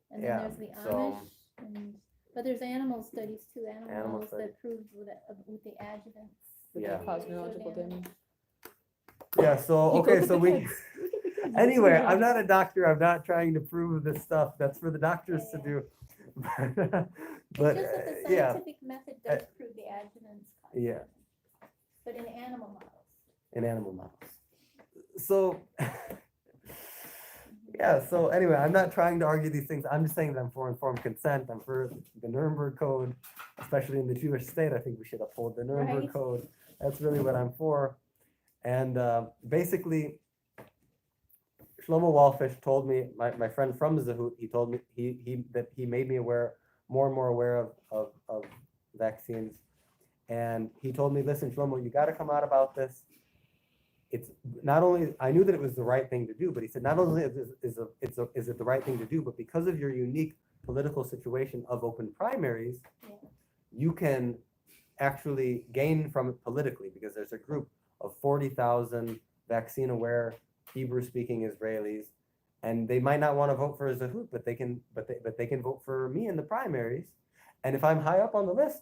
and yeah, then there's the so- Amish, but there's animal studies too. Animal Animal models studies. that prove with the adjuvants. That Yeah. they cause So neurological damage. damage. yeah. So Look okay, at so the we. kids. Look at the kids. Anyway, I'm not a doctor. I'm not trying to prove this stuff. That's for the doctors to Yeah. do. It's But just that the yeah, scientific method does prove the adjuvants. cause yeah. damage. But in animal models. in animal models. So yeah, so anyway, I'm not trying to argue these things. I'm just saying that I'm for informed consent. I'm for the Nuremberg Code, especially in the Jewish state. I think we should uphold the Nuremberg Right. Code. That's really what I'm for. And basically, Shlomo Walfish told me, my friend from Zahut, he told me he made me more and more aware of vaccines. And he told me, listen, Shlomo, you got to come out about this. It's not only, I knew that it was the right thing to do, but he said, not only is it the right thing to do, but because of your unique political situation of open primaries, Yeah. you can actually gain from it politically, because there's a group of 40,000 vaccine-aware Hebrew-speaking Israelis, and they might not want to vote for Zahut, but they can vote for me in the primaries, and if I'm high up on the list,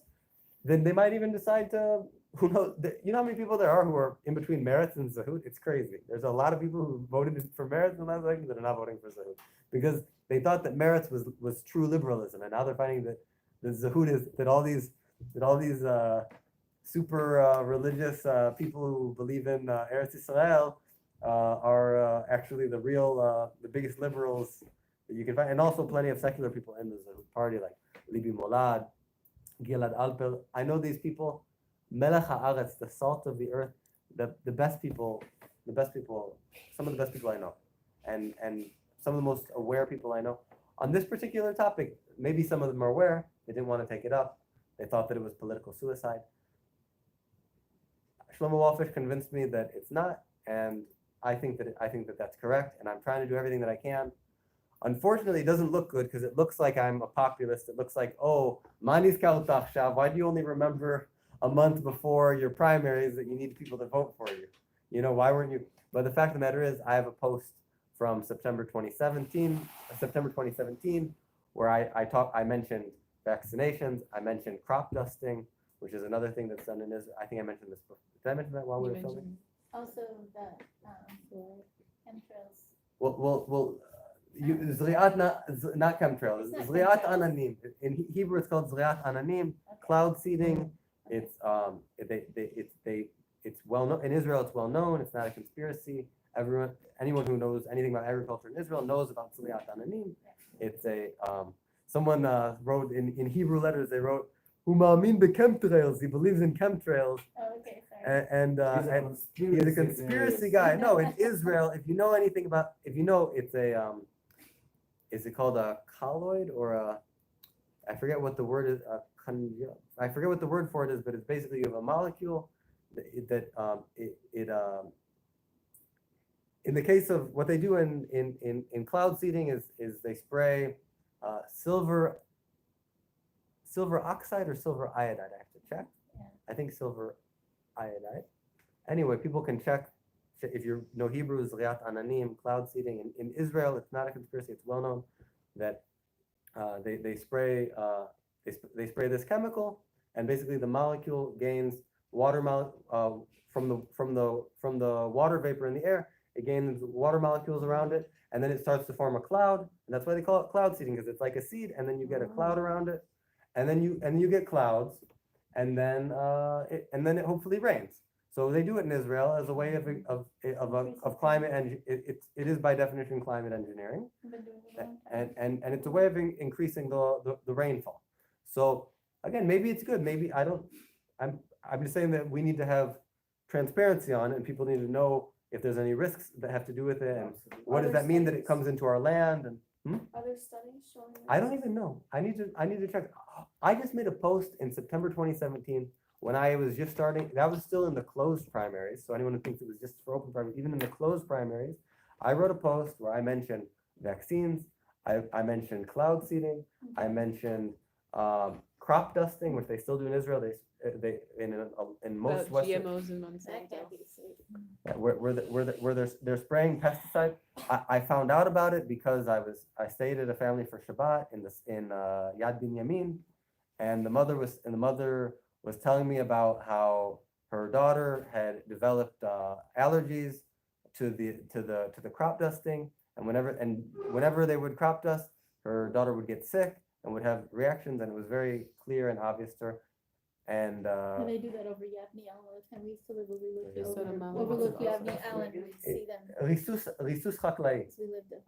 then they might even decide to. Who knows? You know how many people there are who are in between Meretz and Zahut? It's crazy. There's a lot of people who voted for Meretz in the last election that are not voting for Zahut because they thought that Meretz was true liberalism, and now they're finding that the Zahut is that all these super religious people who believe in Eretz Israel are actually the biggest liberals that you can find, and also plenty of secular people in the Zehut party, like Libi Molad, Gilad Alper. I know these people, Melech Haaretz, the salt of the earth, the best people, some of the best people I know, and some of the most aware people I know. On this particular topic, maybe some of them are aware, they didn't want to take it up, they thought that it was political suicide. Shlomo Wallfish convinced me that it's not, and I think that that's correct, and I'm trying to do everything that I can. Unfortunately, it doesn't look good because it looks like I'm a populist. It looks like, oh, Manis Kalutachshav, why do you only remember a month before your primaries that you need people to vote for you? You know, why weren't you? But the fact of the matter is, I have a post from September 2017, where I mentioned vaccinations, I mentioned crop dusting, which is another thing that's done in Israel. I think I mentioned this before. Did I mention that while we You were filming? mentioned- Also, the chemtrails. Well, Zriat, not chemtrails, It's not Zriat chemtrails. Ananim. In Hebrew, it's called Zriat Ananim, Okay. cloud seeding. Okay. It's well known in Israel. It's well known. It's not a conspiracy. Anyone who knows anything about agriculture in Israel knows about Zriat Ananim. It's someone wrote in Hebrew letters. They wrote, "Hu ma'amin b'chemtrails." He believes in chemtrails, Oh, okay, sorry. and he's a conspiracy guy. No, in Israel, if you know anything about, it's is it called a colloid or I forget what the word is, I forget what the word for it is, but it's basically you have a molecule in the case of what they do in cloud seeding is they spray silver oxide or silver iodide. I have to check. Yeah. I think silver iodide. Anyway, people can check if you know Hebrew, Zriat Ananim, cloud seeding. In Israel, it's not a conspiracy. It's well known that they spray this chemical, and basically the molecule gains from the water vapor in the air. It gains water molecules around it, and then it starts to form a cloud. And that's why they call it cloud seeding, because it's like a seed, and then you get a cloud around it, and then you get clouds, and then it hopefully rains. So they do it in Israel as a way of climate, and it is by definition climate engineering, I've been doing it a long time. and it's a way of increasing the rainfall. So again, maybe it's good. Maybe I'm just saying that we need to have transparency on it, and people need to know if there's any risks that have to do with it, and what does that mean that it comes into our land, and Other studies showing. I don't even know. I need to check. I just made a post in September 2017 when I was just starting. That was still in the closed primaries. So anyone who thinks it was just for open primaries, even in the closed primaries, I wrote a post where I mentioned vaccines. I mentioned cloud seeding. I mentioned crop dusting, which they still do in Israel. They in most About Western GMOs and That Monsanto. can't be safe. where they're spraying pesticide. I found out about it because I stayed at a family for Shabbat in Yad Binyamin, and the mother was telling me about how her daughter had developed allergies to the crop dusting, and whenever they would crop dust, her daughter would get sick and would have reactions, and it was very clear and obvious to her. And And they do that over Yavni El all the time. We used to live Yeah. overlook Yavni El and we'd see them. risus chaklai, So we lived there.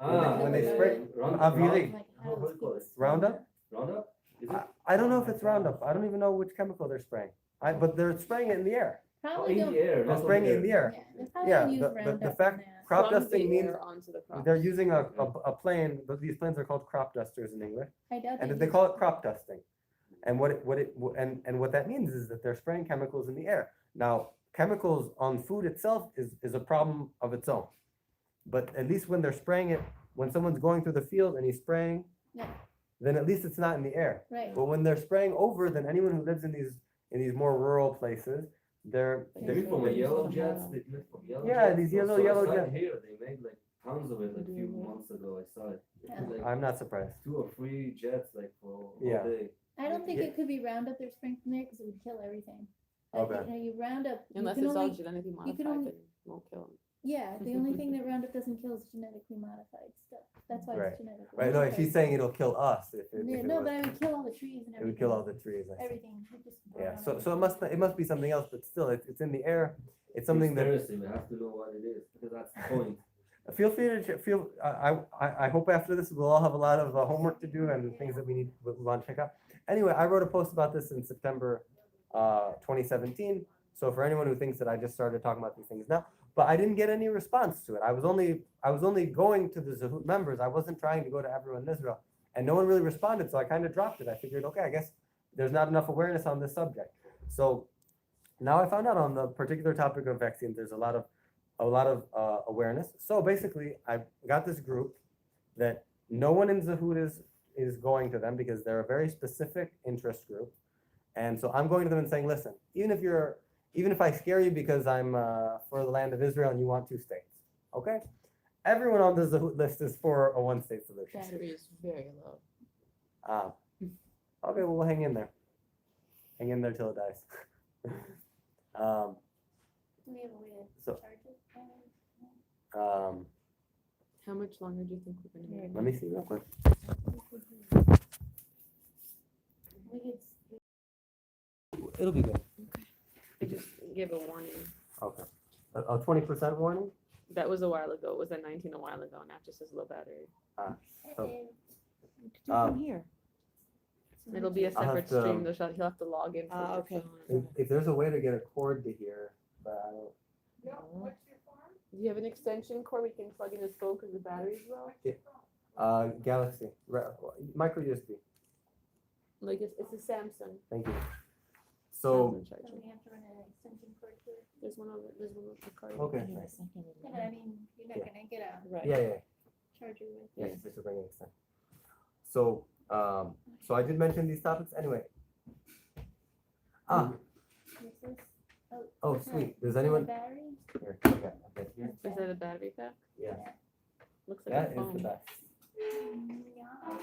when they spray Aviri. Like, how What do those you call people it? smell Roundup? that. Roundup? Is it? I don't know if it's Roundup. I don't even know which chemical they're spraying. But they're spraying it in the air. Oh, Probably in don't, the air, They're not on spraying it in the air. yeah, they probably Yeah, don't use the Roundup fact on that. crop From the dusting means air onto the crop. they're using a plane, but these planes are called crop dusters in English, I doubt and they they use call it crop dusting. And what that means is that they're spraying chemicals in the air. Now, chemicals on food itself is a problem of its own. But at least when they're spraying it, when someone's going through the field and he's spraying, Yeah. then at least it's not in the air. Right. But when they're spraying over, then anyone who lives in these more rural places, they're They do it from a yellow jets. They do it from yellow Yeah, jets. these So I yellow saw it jets. Here, they made like tons of it like a few months ago. I saw it. It was, like I'm not surprised. 2 or 3 jets like for Yeah. all day. I don't think Yeah. it could be Roundup they're spraying from there because it would kill everything. Like, Okay. you know, you Roundup, you Unless can it's all only, genetically you can modified, only- then won't kill them. yeah, the only thing that Roundup doesn't kill is genetically modified stuff. That's why Right. it's genetically Right? No, modified. she's saying it'll kill us if Yeah, it no, was. but I would kill all the trees and It everything. would kill all the trees. I see. Everything. It just Yeah. Roundup So it must be something else, but still, it's in the air. it's something that Conspiracy, we have to know what it is, because that's the point. feel free to feel. I hope after this we'll all have a lot of homework to do and things that we want to check out. Anyway, I wrote a post about this in September 2017. So for anyone who thinks that I just started talking about these things now, but I didn't get any response to it. I was only going to the Zehut members. I wasn't trying to go to everyone in Israel, and no one really responded. So I kind of dropped it. I figured, okay, I guess there's not enough awareness on this subject. So now I found out on the particular topic of vaccines, there's a lot of awareness. So basically, I got this group that no one in Zehut is going to them because they're a very specific interest group. And so I'm going to them and saying, listen, even if I scare you because I'm for the land of Israel and you want 2 states, okay? Everyone on the Zehut list is for a 1-state solution. Battery is very low. Okay, well, we'll hang in there. Hang in there till it dies. Do we have a way to So- charge it? How much longer do you think we're gonna be? Let me see real quick. We could, It'll be good. I just give a warning. Okay. A 20% warning? That was a while ago. It was at 19 a while ago, and that just says low battery. So- Do Um, from here. It'll be a I'll have separate to, stream. He'll have to log in. from his okay. phone. If there's a way to get a cord to here, but I don't. Do you have an extension cord we can plug in his phone because the battery's low? Galaxy, micro USB. Like it's a Samsung. Thank you. So, Samsung so charger. we have to run an extension cord to it. There's one over. There's one with the card. okay. Hang on a second. Yeah, but I mean, you're not gonna get a Right. Yeah. charger with Yes, it. this will bring it extend. So, so I did mention these topics anyway. This is, Oh, what's that? sweet. Does Is that a anyone? battery? Here, okay, here. Is that a battery pack? Yeah, Looks like that a is phone. the best. Yeah.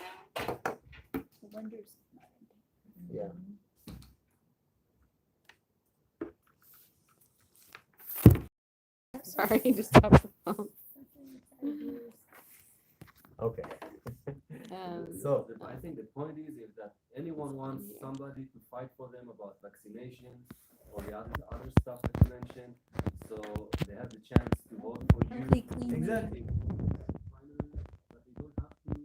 The wonders. Yeah. Sorry, just dropped the phone. Okay. So So, I think the point is that anyone wants somebody to fight for them about vaccination or the other stuff that you mentioned, so they have the chance to vote for you. Healthy, clean. exactly. Finally, but they don't have to be,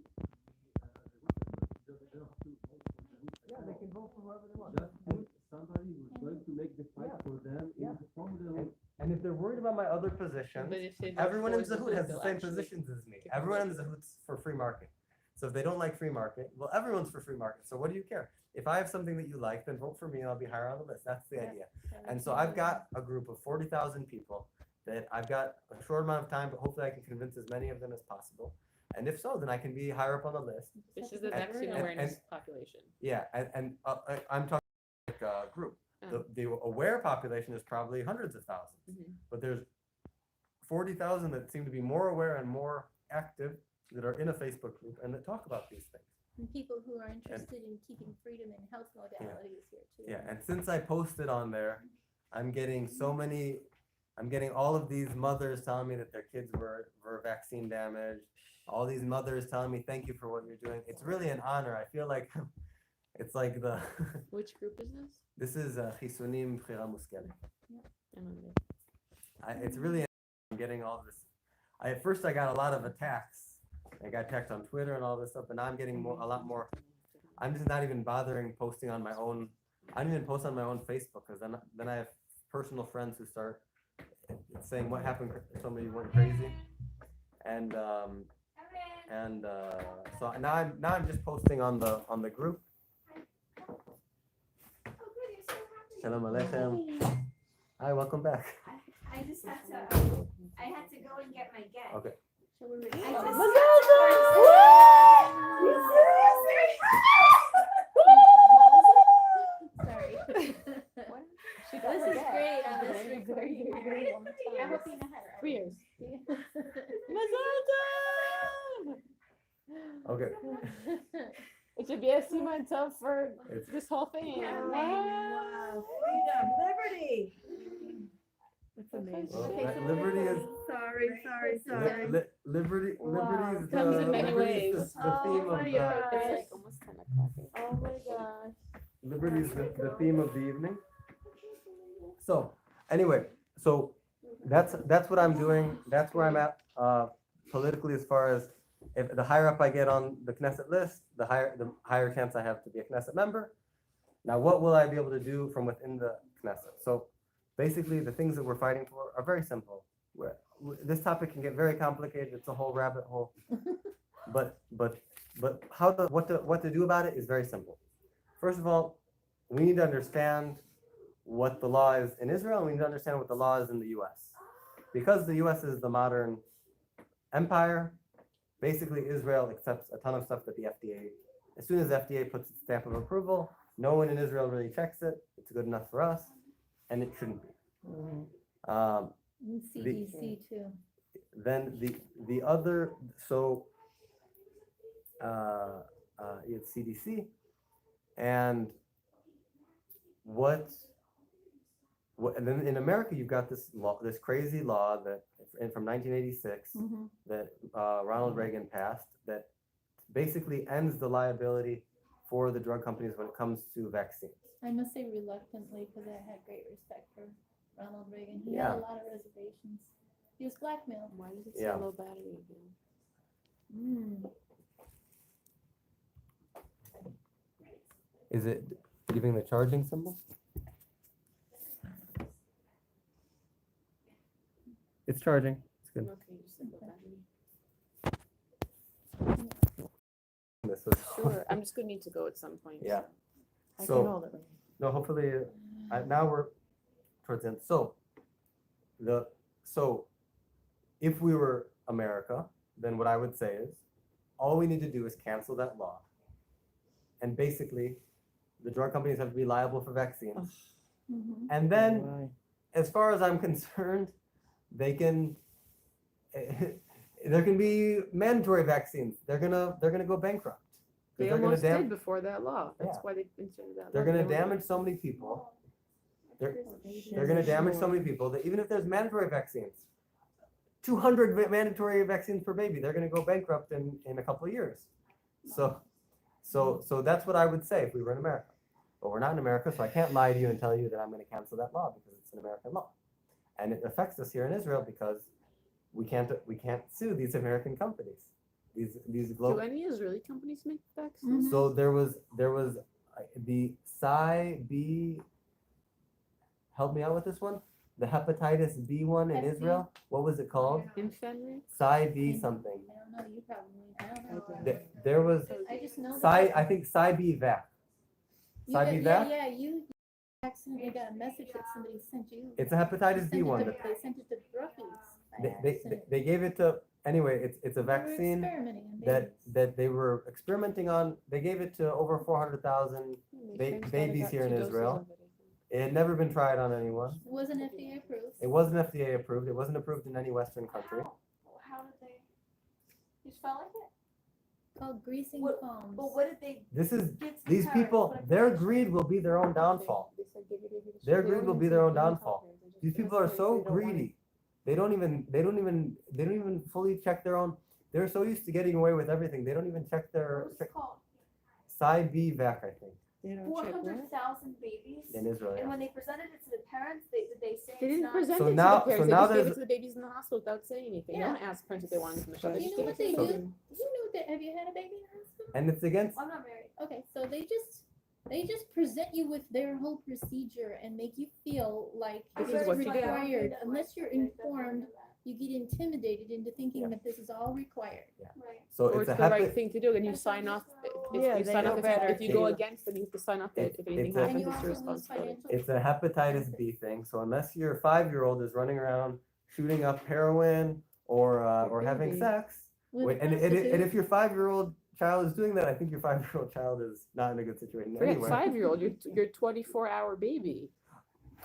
they don't have to vote for the Yeah, they can vote for whoever they want. Just put somebody who's going to make the fight for them from the root. And if they're worried about my other positions, but if they vote everyone in for Zehut has the they'll same actually- positions as me. kick Everyone in them. Zehut's for free market. So if they don't like free market, well, everyone's for free market. So what do you care? If I have something that you like, then vote for me and I'll be higher on the list. That's the Yeah. idea. And so I've got a group of 40,000 people that I've got a short amount of time, but hopefully I can convince as many of them as possible. And if so, then I can be higher up on the list. This is the And- vaccine and- awareness population. Yeah, and I'm talking like a group. Oh. The aware population is probably hundreds of thousands, Mhm. but there's 40,000 that seem to be more aware and more active that are in a Facebook group and that talk about these things. And people who are interested in keeping freedom in health modalities here too. Yeah, and since I posted on there, I'm getting all of these mothers telling me that their kids were vaccine damaged. All these mothers telling me thank you for what you're doing. It's really an honor. I feel like it's like the Which group is this? this is Chisunim Bchira Muskele. I'm on there. It's really I'm getting all this. At first I got a lot of attacks. I got attacked on Twitter and all this stuff, but now I'm getting a lot more. I'm just not even bothering posting on my own. I don't even post on my own Facebook because then I have personal friends who start saying what happened. Somebody went crazy, and so now I'm just posting on the group. Shalom Aleichem. Hi, welcome back. I just had to, I had to go and get my get. Okay. So we're ready. I Sorry. She got This her is back. great on this Very, recording. very long I time. hope you know how to. 3 years. Okay. It should be a Siman Tov for It's- this whole thing. Wow, freedom, liberty. That's amazing. Well, Okay, so liberty is Sorry, sorry. liberty Wow. is Comes in many liberty is ways. the theme Oh of my the God. It's like almost 10 o'clock. Oh my gosh. liberty is the theme of the evening. So anyway, so that's what I'm doing. That's where I'm at politically, as far as if the higher up I get on the Knesset list, the higher chance I have to be a Knesset member. Now, what will I be able to do from within the Knesset? So basically, the things that we're fighting for are very simple. This topic can get very complicated. It's a whole rabbit hole. But what to do about it is very simple. First of all, we need to understand what the law is in Israel, and we need to understand what the law is in the U.S. Because the U.S. is the modern empire, basically Israel accepts a ton of stuff that the FDA, as soon as the FDA puts its stamp of approval, no one in Israel really checks it. It's good enough for us, and it shouldn't be. And CDC too. Then the other, so it's CDC, and and then in America you've got this law, this crazy law that from 1986 that Ronald Reagan passed that basically ends the liability for the drug companies when it comes to vaccines. I must say reluctantly, because I had great respect for Ronald Reagan. He Yeah. had a lot of reservations. He was blackmailed. Why does it Yeah. say low battery again? Is it giving the charging symbol? It's charging. It's good. Okay, you said low battery. This was Sure, I'm just gonna need to go at some point. Yeah. I So- can hold it. No, hopefully, now we're towards the end. So if we were America, then what I would say is, all we need to do is cancel that law. And basically, the drug companies have to be liable for vaccines. And then, Why? as far as I'm concerned, they can, there can be mandatory vaccines. They're gonna go bankrupt. 'Cause They they're gonna almost dam- did before that law. That's Yeah. why they inserted that law. They're gonna They wanted- damage so many people. They're gonna damage so many people that even if there's mandatory vaccines, 200 mandatory vaccines per baby, they're gonna go bankrupt in a couple of years. So that's what I would say if we were in America. But we're not in America, so I can't lie to you and tell you that I'm gonna cancel that law because it's an American law. And it affects us here in Israel because we can't sue these American companies. These Do global. any Israeli companies make vaccines? So there was the Psi B. Help me out with this one. The hepatitis B one in Hep B. Israel. What was it called? Infenry? Psi B something. I don't know, you probably, I don't know. There was I just know Psi. that. I think Psi B vac. You Psi got- B yeah, vac. yeah, you accidentally got a message that somebody sent you. It's a hepatitis Sent B it one. to- They sent it to Brookies. by They accident. they gave it to anyway. It's a They were vaccine experimenting on that babies. they were experimenting on. They gave it to over 400,000. Babies here in Israel. It had never been tried on anyone. It wasn't FDA approved. It wasn't FDA approved. It wasn't approved in any Western country. How did they? You spell like it? Called greasing What- palms. But what did they This is give to these parents? people. What Their information? greed will be their own downfall. Their greed will be their own downfall. These people are so greedy. They don't even fully check their own. They're so used to getting away with everything. They don't even check their What was it called? Psi B vac, I think, They don't Four check what? hundred thousand babies. in Israel. And Yeah. when they presented it to the parents, did they say They it's didn't not? present So it now- to the parents. so They now just gave it there's- to the babies in the hospital without saying anything. Yeah. They don't ask parents if they wanted from the shot. They You just know give what it to they the do? children. You know that, have you had a baby in the hospital? And it's against. I'm not married. Okay, so they just present you with their whole procedure and make you feel like This it's is what you get. required. Unless you're informed, you get intimidated into thinking Yeah. that this is all required. Right. So Or it's a the right hepa- thing to do, and you That's sign what off. I'm saying. If Yeah, you they sign know off, better. if you go They- against them, you have to sign off that It's- if anything it's a- And happens, you it's your also lose responsibility. financial. It's a hepatitis B thing. So unless your 5-year-old is running around shooting up heroin or having Baby. sex, with wait, and prostitutes. if your 5-year-old child is doing that, I think your 5-year-old child is not in a good situation Forget anyway. 5-year-old, your 24-hour baby.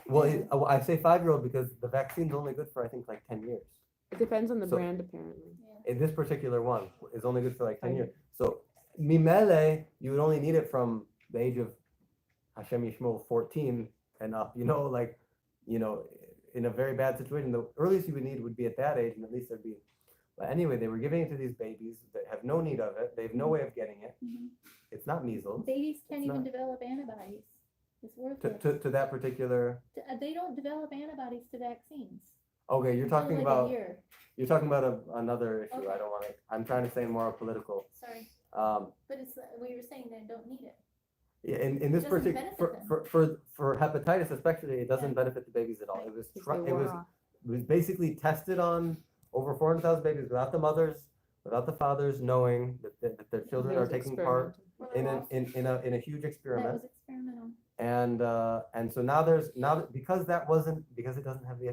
Well, I say 5-year-old because the vaccine's only good for I think like 10 years. It depends on the So- brand, apparently. Yeah. In this particular one is only good for like 10 5 years. So mimele, you would only need it from the age of Hashem Yishmol 14 and up. In a very bad situation. The earliest you would need would be at that age, and at least there'd be. But anyway, they were giving it to these babies that have no need of it. They have no way of getting it. Mhm. It's not measles. Babies can't It's even not. develop antibodies. It's To, worthless. to that particular. They don't develop antibodies to vaccines. Okay, you're Until talking like a about, year. you're talking about another issue. Okay. I don't want to, I'm trying to say more political. Sorry, Um, but it's, we were saying they don't need it. yeah, in this doesn't particular, benefit for hepatitis especially, it doesn't Yeah. benefit the babies at all. It was, Because they it wore was, off. it was basically tested on over 400,000 babies without the mothers, without the fathers knowing that their children It are was taking part experimental. in a huge That experiment. was experimental. And so now there's because that wasn't, because it doesn't have the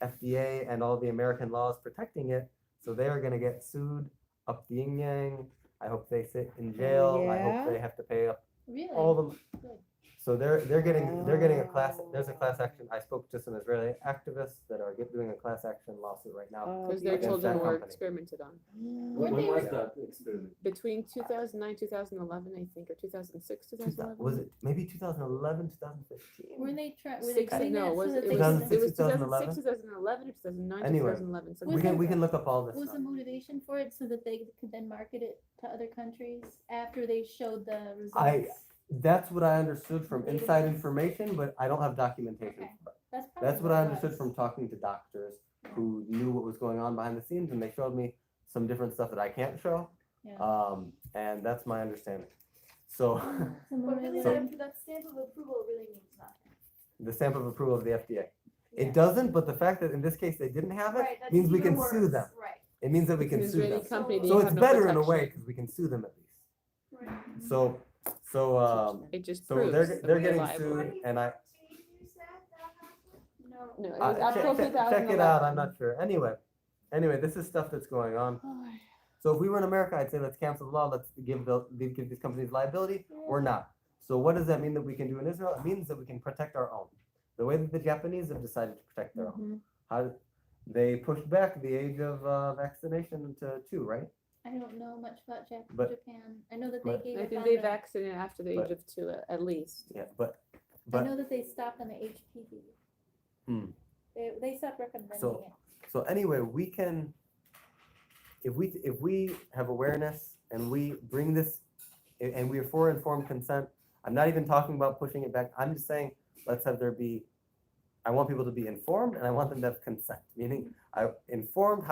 FDA and all the American laws protecting it, so they are gonna get sued up the yin yang. I hope they sit in jail. I yeah? hope they have to pay up Really? all the. Good. So they're getting a class. There's a class action. I spoke to some Israeli activists that are doing a class action lawsuit right now. Because their Against children that were company. experimented on. Weren't When they was re- that experiment? Between 2009, 2011, I think, or 2006, 2011. Was it maybe 2011, 2015? Were they trying, were they Six, cutting no, that it was, so that it they was, could? 2006, it was 2011? 2006, 2011, or 2009, Anyway, 2011. Was something We it- can look up all this. Was stuff. the motivation for it so that they could then market it to other countries after they showed the results? That's what I understood from inside information, but I don't have documentation. Okay. That's probably That's what I it understood was. from talking to doctors who knew what was going on behind the scenes, and they showed me some different stuff that I can't show. Yeah. And that's my understanding. So So But really, So- that stamp of approval really means nothing. the stamp of approval of the FDA. Yeah. It doesn't, but the fact that in this case they didn't have it Right, that's means we even can sue worse, them. Right. It means that we It's can an sue Israeli them. company. that So you it's have no better in a way protection. because we can sue them at least. Right. So It just so proves they're that they're we're getting liable. sued, and I No. No, it Uh, was up till check it out. I'm 2011. not sure. Anyway, this is stuff that's going on. So if we were in America, I'd say let's cancel the law. Let's give these companies liability. We're not. So what does that mean that we can do in Israel? It means that we can protect our own. The way that the Japanese have decided to protect their own. Mhm. How they pushed back the age of vaccination to 2, right? I don't know much about But- Japan. I know that they but- gave I up think on they the- vaccinated after the But- age of 2 at least. Yeah, I but know that they stopped on the HPV. Hmm. They stopped recommending So- it. so anyway, we can, if we have awareness and we bring this, and we are for informed consent. I'm not even talking about pushing it back. I'm just saying let's have there be. I want people to be informed, and I want them to have consent. Meaning, I informed.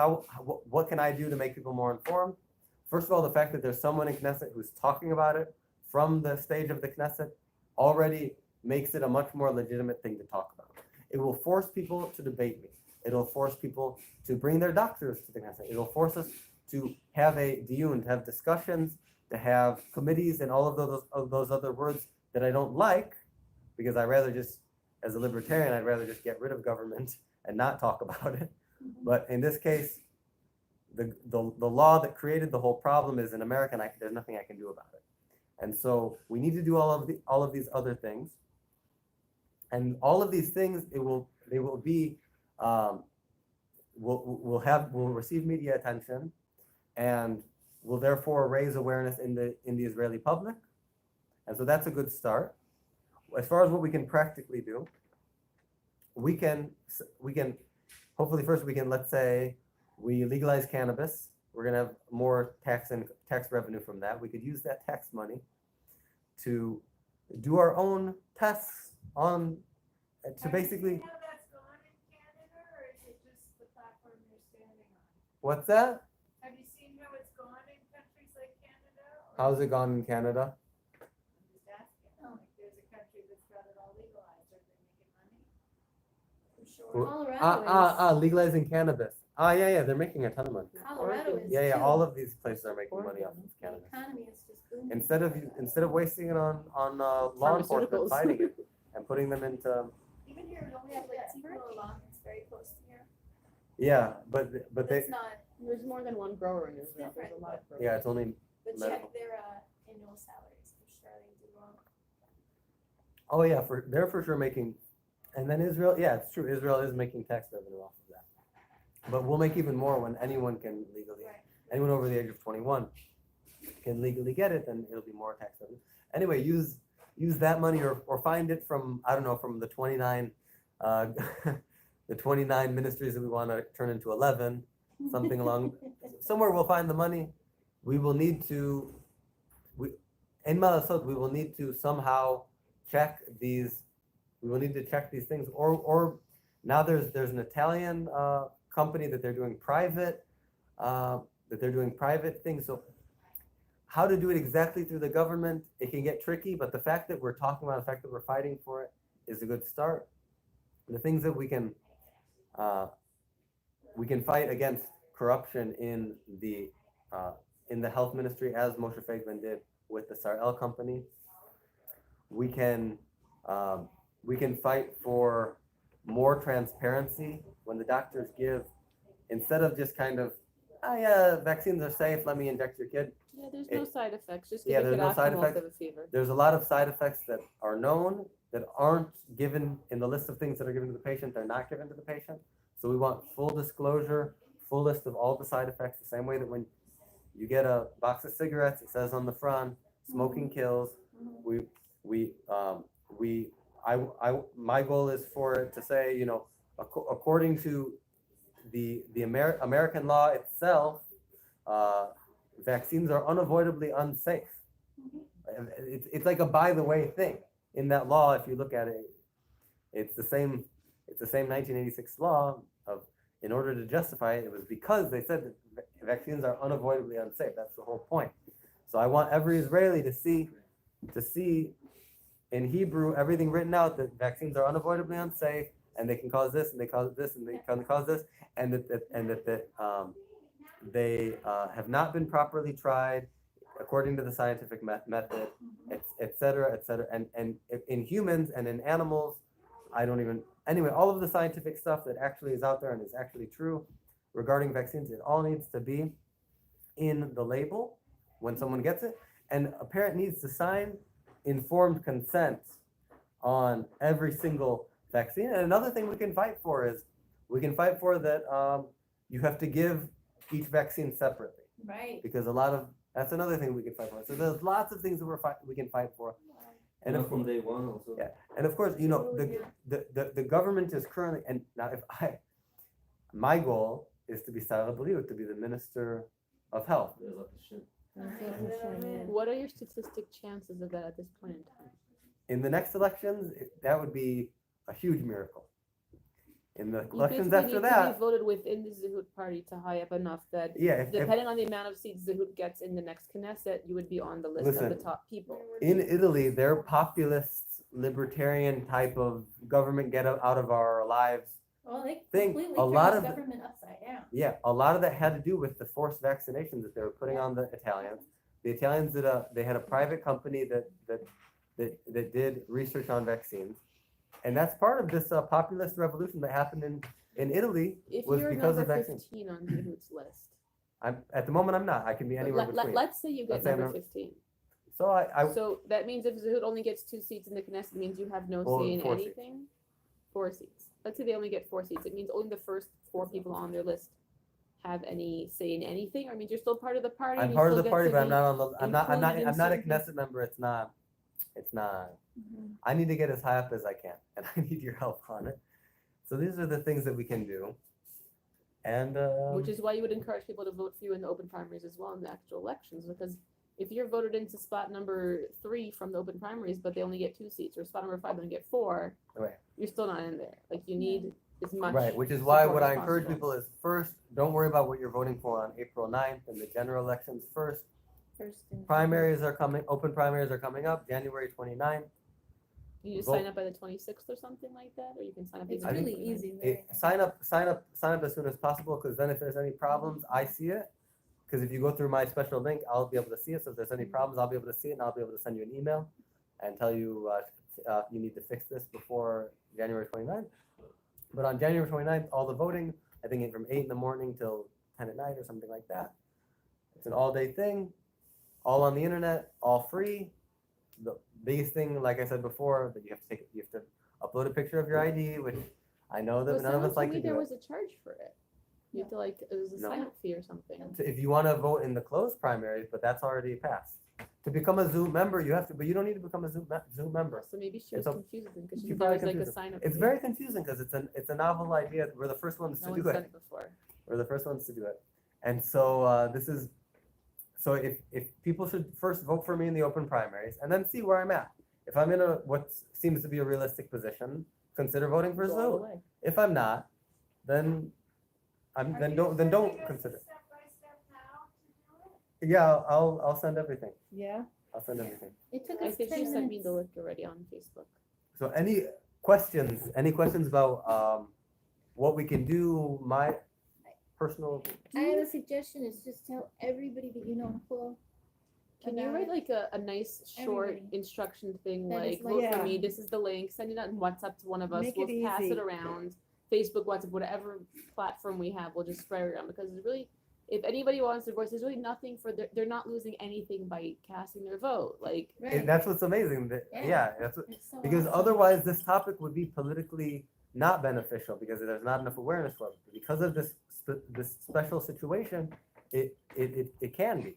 What can I do to make people more informed? First of all, the fact that there's someone in Knesset who's talking about it from the stage of the Knesset already makes it a much more legitimate thing to talk about. It will force people to debate me. It'll force people to bring their doctors to the Knesset. It'll force us to have a diyun, to have discussions, to have committees, and all of those other words that I don't like, because I rather just, as a libertarian, I'd rather just get rid of government and not talk about it. But in this case, the law that created the whole problem is in America, and there's nothing I can do about it. And so we need to do all of these other things, and all of these things they will be will receive media attention, and will therefore raise awareness in the Israeli public, and so that's a good start. As far as what we can practically do, we can hopefully first we can, let's say we legalize cannabis. We're gonna have more tax revenue from that. We could use that tax money to do our own tests on to basically. How that's gone in Canada, or is it just the platform you're standing on? What's that? Have you seen how it's gone in countries like Canada? or- How's it gone in Canada? I'm just asking, like, there's a country that's got it all legalized, are they making money? I'm sure. Colorado is. Legalizing cannabis. Yeah, they're making a ton of money. Colorado is. Yeah, too. all of these places are making money off of The cannabis. economy is just booming. Instead of wasting it on law enforcement Pharmaceuticals. fighting it and putting them into Even here, don't we have like Tico along, it's very close to here. but they It's not, There's more than one grower in Israel. There's a different, lot of growers. yeah it's only but medical. check their annual salaries, I'm sure they do well. Oh yeah, they're for sure making, and then Israel, yeah, it's true. Israel is making tax revenue off of that, but we'll make even more when anyone can legally, Right. anyone over the age of 21 can legally get it, then it'll be more tax revenue. Anyway, use that money or find it from, I don't know, from the 29, the 29 ministries that we want to turn into 11, something along, somewhere we'll find the money. We will need to, in Malasot, we will need to somehow check these, we will need to check these things, or Now there's an Italian company that they're doing private things. So how to do it exactly through the government, it can get tricky, but the fact that we're talking about, the fact that we're fighting for it is a good start. The things that we can fight against corruption in the health ministry, as Moshe Feigsman did with the Sarel company. We can fight for more transparency when the doctors give, instead of just kind of, oh yeah, vaccines are safe, let me inject your kid. Yeah, there's no side effects. Just Yeah, give a there's kid no side Actimel if effects. they have a fever. There's a lot of side effects that are known that aren't given in the list of things that are given to the patient. They're not given to the patient. So we want full disclosure, full list of all the side effects, the same way that when you get a box of cigarettes, it says on the front, smoking kills. My goal is for it to say, you know, according to the American law itself, vaccines are unavoidably unsafe. It's like a by the way thing in that law. If you look at it, it's the same 1986 law of, in order to justify it, it was because they said that vaccines are unavoidably unsafe. That's the whole point. So I want every Israeli to see in Hebrew everything written out that vaccines are unavoidably unsafe, and they can cause this, and they cause this, and they can cause this, and that they have not been properly tried according to the scientific method, et cetera, and in humans and in animals, anyway, all of the scientific stuff that actually is out there and is actually true regarding vaccines, it all needs to be in the label when someone gets it, and a parent needs to sign informed consent on every single vaccine. And another thing we can fight for is, that you have to give each vaccine separately, Right. because that's another thing we can fight for. So there's lots of things that we can fight for. And And from day one also. yeah, and of course, you know, the government is currently, and now my goal is to be Sarah Bariut, to be the Minister of Health. Bezrat Hashem. What are your statistic chances of that at this point in time? In the next elections, that would be a huge miracle. In the You elections basically after need to that, be voted within the Zehut party to high up enough that, yeah, if depending on the amount of seats Zehut gets in the next Knesset, you would be on the list of the Listen. top people. in Italy, their populist, libertarian type of government get out of our lives. Well, they Think completely a lot turned of the the- government upside down. Yeah, a lot of that had to do with the forced vaccinations that they were putting on the Italians. The Italians they had a private company that did research on vaccines, and that's part of this populist revolution that happened in Italy. If Was you're because of number vaccines. 15 on Zehut's list, At the moment, I'm not. I can be but anywhere between. let's say you Let's get say I'm number number- 15. So I So that means if Zehut only gets 2 seats in the Knesset, it means you have no Well, say in 4 seats. anything. 4 seats. Let's say they only get 4 seats. It means only the first 4 people on their list have any say in anything, or it means you're still part of the party. I'm and you part of still the get party, to but I'm be- not on the. I'm not included in a certain things. Knesset member. It's not. I need to get as high up as I can, and I need your help on it. So these are the things that we can do, and Which is why you would encourage people to vote for you in the open primaries as well in the actual elections, because if you're voted into spot number 3 from the open primaries, but they only get 2 seats, or spot number 5 and get 4, Right. you're still not in there. Like you need as much. right, which is why support what as I encourage possible. people is first, don't worry about what you're voting for on April 9th and the general elections first. First and Primaries are coming. Open primaries are coming up January 29th. You just vote. sign up by the 26th or something like that, or you can sign up. It's even I think- really before. easy. Right? Sign up as soon as possible, because then if there's any problems, I see it. Because if you go through my special link, I'll be able to see it. So if there's any problems, I'll be able to see it, and I'll be able to send you an email and tell you you need to fix this before January 29th. But on January 29th, all the voting, I think from 8 in the morning till 10 at night or something like that. It's an all-day thing, all on the internet, all free. The biggest thing, like I said before, that you have to upload a picture of your ID, which I know that Well, none of someone us like told to me do there it. was a charge for it. You have to like, it was a No. sign-up fee or something. So if you want to vote in the closed primaries, but that's already passed. To become a Zoom member, you have to, but you don't need to become a Zoom member. So maybe she was It's a- confused because she she thought probably it was like a confused sign-up. It's fee. very confusing because it's a novel idea. We're the first ones No to one's do done it. it before. We're the first ones to do it. And so so if people should first vote for me in the open primaries and then see where I'm at. If I'm in what seems to be a realistic position, consider voting for Go all the Zoe. way. If I'm not, then don't consider. Step by step now to do it? Yeah, I'll send everything. Yeah, I'll send everything. It took I us think 10 she sent me minutes. the link already on Facebook. So any questions? Any questions about what we can do? My personal. I have a suggestion, is just tell everybody that you know in full. Can you about write it. like a nice short Everybody. instruction thing, That is like like- vote for Yeah. me, this is the link, send it out in WhatsApp to one of us, Make we'll it pass easy. it around. Facebook, WhatsApp, whatever platform we have, we'll just spread it around, because it's really, if anybody wants their voice, there's really nothing for, they're not losing anything by casting their vote, like, Right. That's what's amazing. Yeah. Yeah, that's what, It's so because awesome. otherwise this topic would be politically not beneficial because there's not enough awareness for it. Because of this special situation, it can be.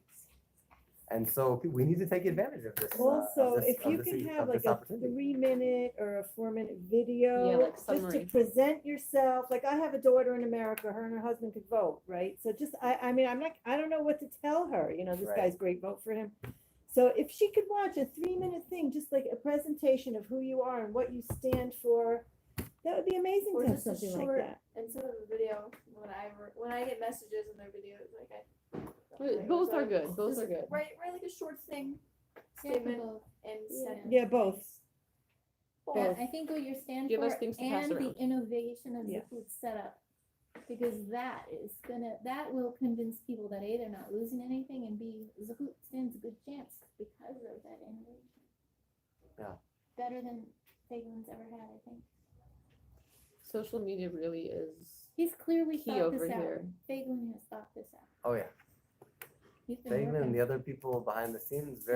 And so we need to take advantage of this. also, of this- if you of this- can of have like this a opportunity. 3-minute or a 4-minute video, Yeah, like just to summary. present yourself, like I have a daughter in America, her and her husband could vote, right? So just, I mean, I don't know what to tell her, you know, this Right. guy's great, vote for him. So if she could watch a 3-minute thing, just like a presentation of who you are and what you stand for, that would be amazing Or to have just a something like short- that. Instead of a video, when I get messages and their videos, like both are good, both are good. Write like a short thing, Yeah, statement, both. and Yeah. send. Yeah, both. Yeah, Both. I think what you stand Give us for things to pass and the around. innovation of Yeah. the food setup. Because that will convince people that A, they're not losing anything, and B, Zahut stands a good chance because of that innovation. Yeah. Better than Faglin's ever had, I think. Social media really is He's clearly key thought over this out. here. Faglin has thought this out. Oh yeah, He's been Fagan and working. the other people behind the scenes,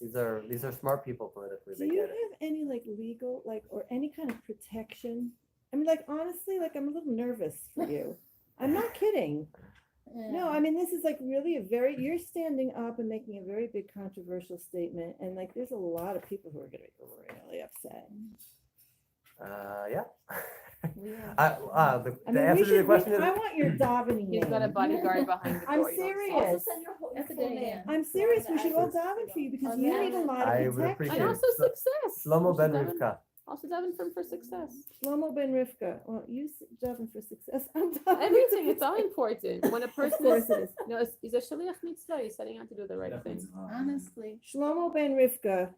these are smart people politically. Do They you get it. have any like legal, like, or any kind of protection? I mean, like, honestly, like, I'm a little nervous for you. I'm not kidding. No, I mean, this is like really you're standing up and making a very big controversial statement, and like, there's a lot of people who are gonna be really upset. Yeah. We are- The I the mean, answer to your question is I want your davening He's got a name. bodyguard behind the I'm door. you don't see. serious. Also Yes. send your whole That's a full good name. idea. I'm serious, we Yeah, should I all just- daven for you because Okay. you need a lot I of would protection. appreciate And it. also success. Shlomo Also Ben Devin- Rivka. Also Devin from for success. Shlomo Ben Rivka, well, you daven for success. I'm davening Everything, for it's all important. When a Of person course is, it is. no, he's a shaliach mitzvah, he's setting out to do the right thing. Honestly. Shlomo Ben Rivka,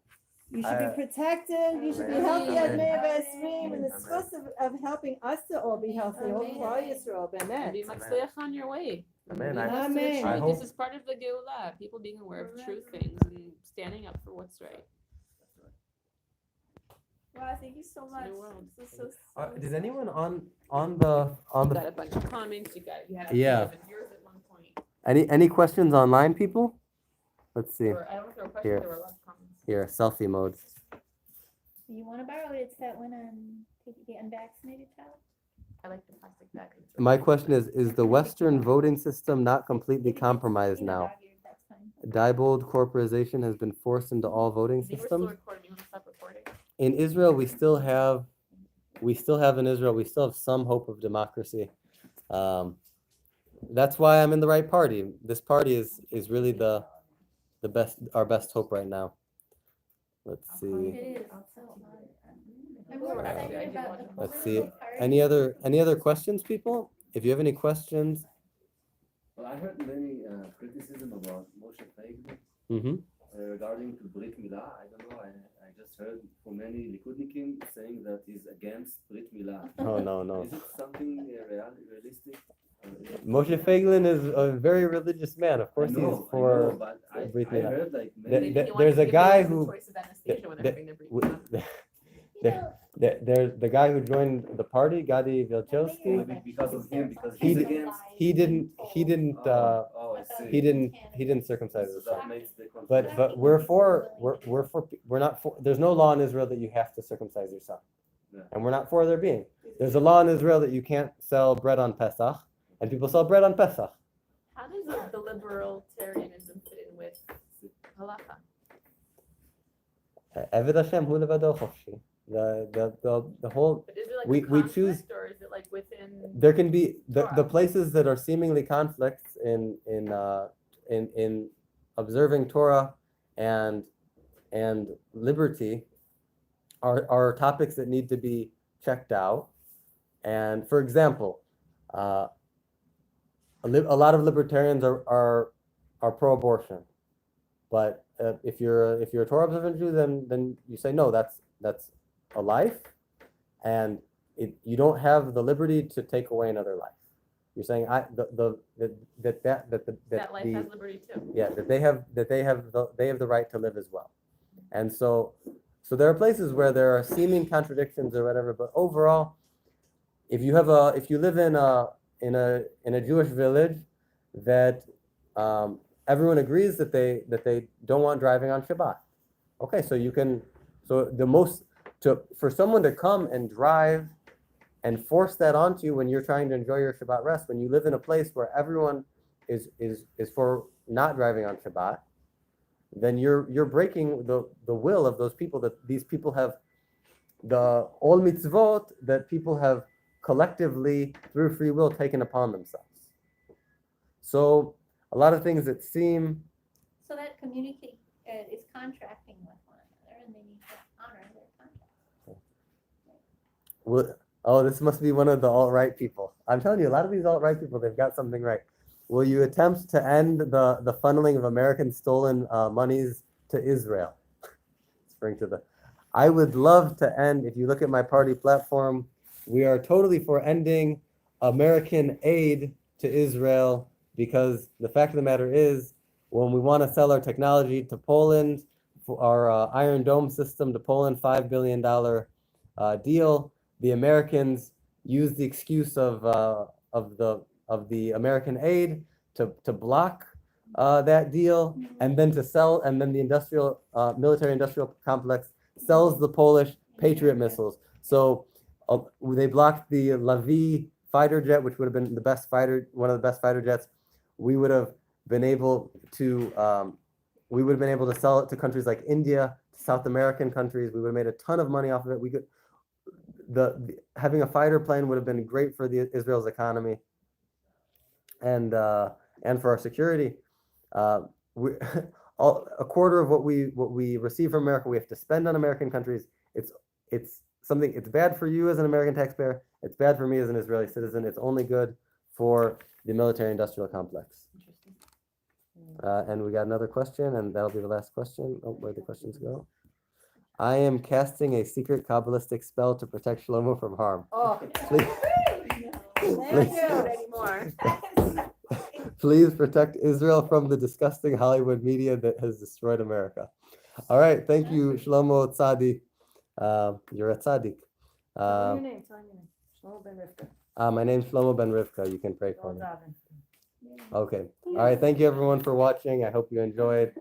you should be protected, you should be Amen. healthy as Amen. Me'avesrim, and the Amen. source of helping us to all be healthy, all Amen. Klal Yisrael, And Bemet. be matzliach on your way. Amen. Be I- close to the Amen. I truth. This hope- is part of the Geulah, people being aware of true things and standing up for what's right. Wow, thank you so much. new world. This is so, Does anyone on the You got a bunch of comments, you got a Yeah. few of yours at one point. any questions online, people? Let's see. Or, I don't know if there were questions, Here. there were a lot of comments. Here, selfie mode. You wanna borrow it, it's that one on take the unvaccinated child? I like the plastic bag. My question is the Western voting system not completely You can just compromised in a now? dog-eared, that's fine. Diebold corporation has been forced into all voting I think we're still systems. recording, you wanna stop recording? In Israel, we still have some hope of democracy. That's why I'm in the right party. This party is really the our best hope right now. Let's see. It is, so hard. I'm more Alright. excited about the Let's political see. party. Any other questions, people? If you have any questions, Well, I heard many criticism about Moshe Feiglin mm-hmm. regarding to Brit Milah. I don't know. I just heard from many Likudnikim saying that he's against Brit Milah. Oh no. Is it something realistic? Moshe Feiglin is a very religious man. Of course, I know, he's for. but I Brit I Milah. heard like The- many. Maybe he there's wants to a give guy them the who- choice of anesthesia when the- they're bringing their breathing w- out. You know, There's the guy who joined the party, Gadi Vilchowski. Maybe because of him, because He he's did- against. He didn't. Oh, I see. He didn't circumcise So his that son. makes the But conflict. we're not for. There's no law in Israel that you have to circumcise your son, Yeah. and we're not for there being. There's a law in Israel that you can't sell bread on Pesach, and people sell bread on Pesach. How does the libertarianism fit in with halacha? Eved Hashem hu levado chofshi. The whole But is it like We- a we conflict, choose- or is it like within? there can be the Torah. places that are seemingly conflicts in observing Torah and liberty are topics that need to be checked out. And for example, a lot of libertarians are pro-abortion, but if you're a Torah observant Jew, then you say no, that's a life, and you don't have the liberty to take away another life. You're saying That life has liberty too. yeah, that they have the right to live as well. And so there are places where there are seeming contradictions or whatever, but overall, if you live in a Jewish village that everyone agrees that they don't want driving on Shabbat. Okay, for someone to come and drive and force that onto you when you're trying to enjoy your Shabbat rest, when you live in a place where everyone is for not driving on Shabbat, then you're breaking the will of those people, that these people have the all mitzvot that people have collectively through free will taken upon themselves. So a lot of things that seem So that community is contracting with one another, and they need to honor their contract. oh, this must be one of the alt-right people. I'm telling you, a lot of these alt-right people, they've got something right. Will you attempt to end the funneling of American stolen monies to Israel? I would love to end, if you look at my party platform, we are totally for ending American aid to Israel, because the fact of the matter is, when we want to sell our technology to Poland, for our Iron Dome system to Poland, $5 billion deal, the Americans use the excuse of the American aid to block that deal, and then the military industrial complex sells the Polish Patriot missiles. So they blocked the Lavi fighter jet, which would have been one of the best fighter jets. We would have been able to sell it to countries like India, South American countries. We would have made a ton of money off of it. Having a fighter plane would have been great for Israel's economy and for our security. A quarter of what we receive from America, we have to spend on American countries. It's bad for you as an American taxpayer. It's bad for me as an Israeli citizen. It's only good for the military-industrial complex. And we got another question, and that'll be the last question. Oh, where'd the questions go? I am casting a secret Kabbalistic spell to protect Shlomo from harm. Oh. Please, Don't do it anymore. please protect Israel from the disgusting Hollywood media that has destroyed America. All right, thank you, Shlomo Tzadi. You're a tzaddik. Tell me your name, Shlomo Ben Rivka. My name's Shlomo Ben Rivka. You can pray for Well me. done. Okay. All right. Thank you, everyone, for watching. I hope you enjoyed.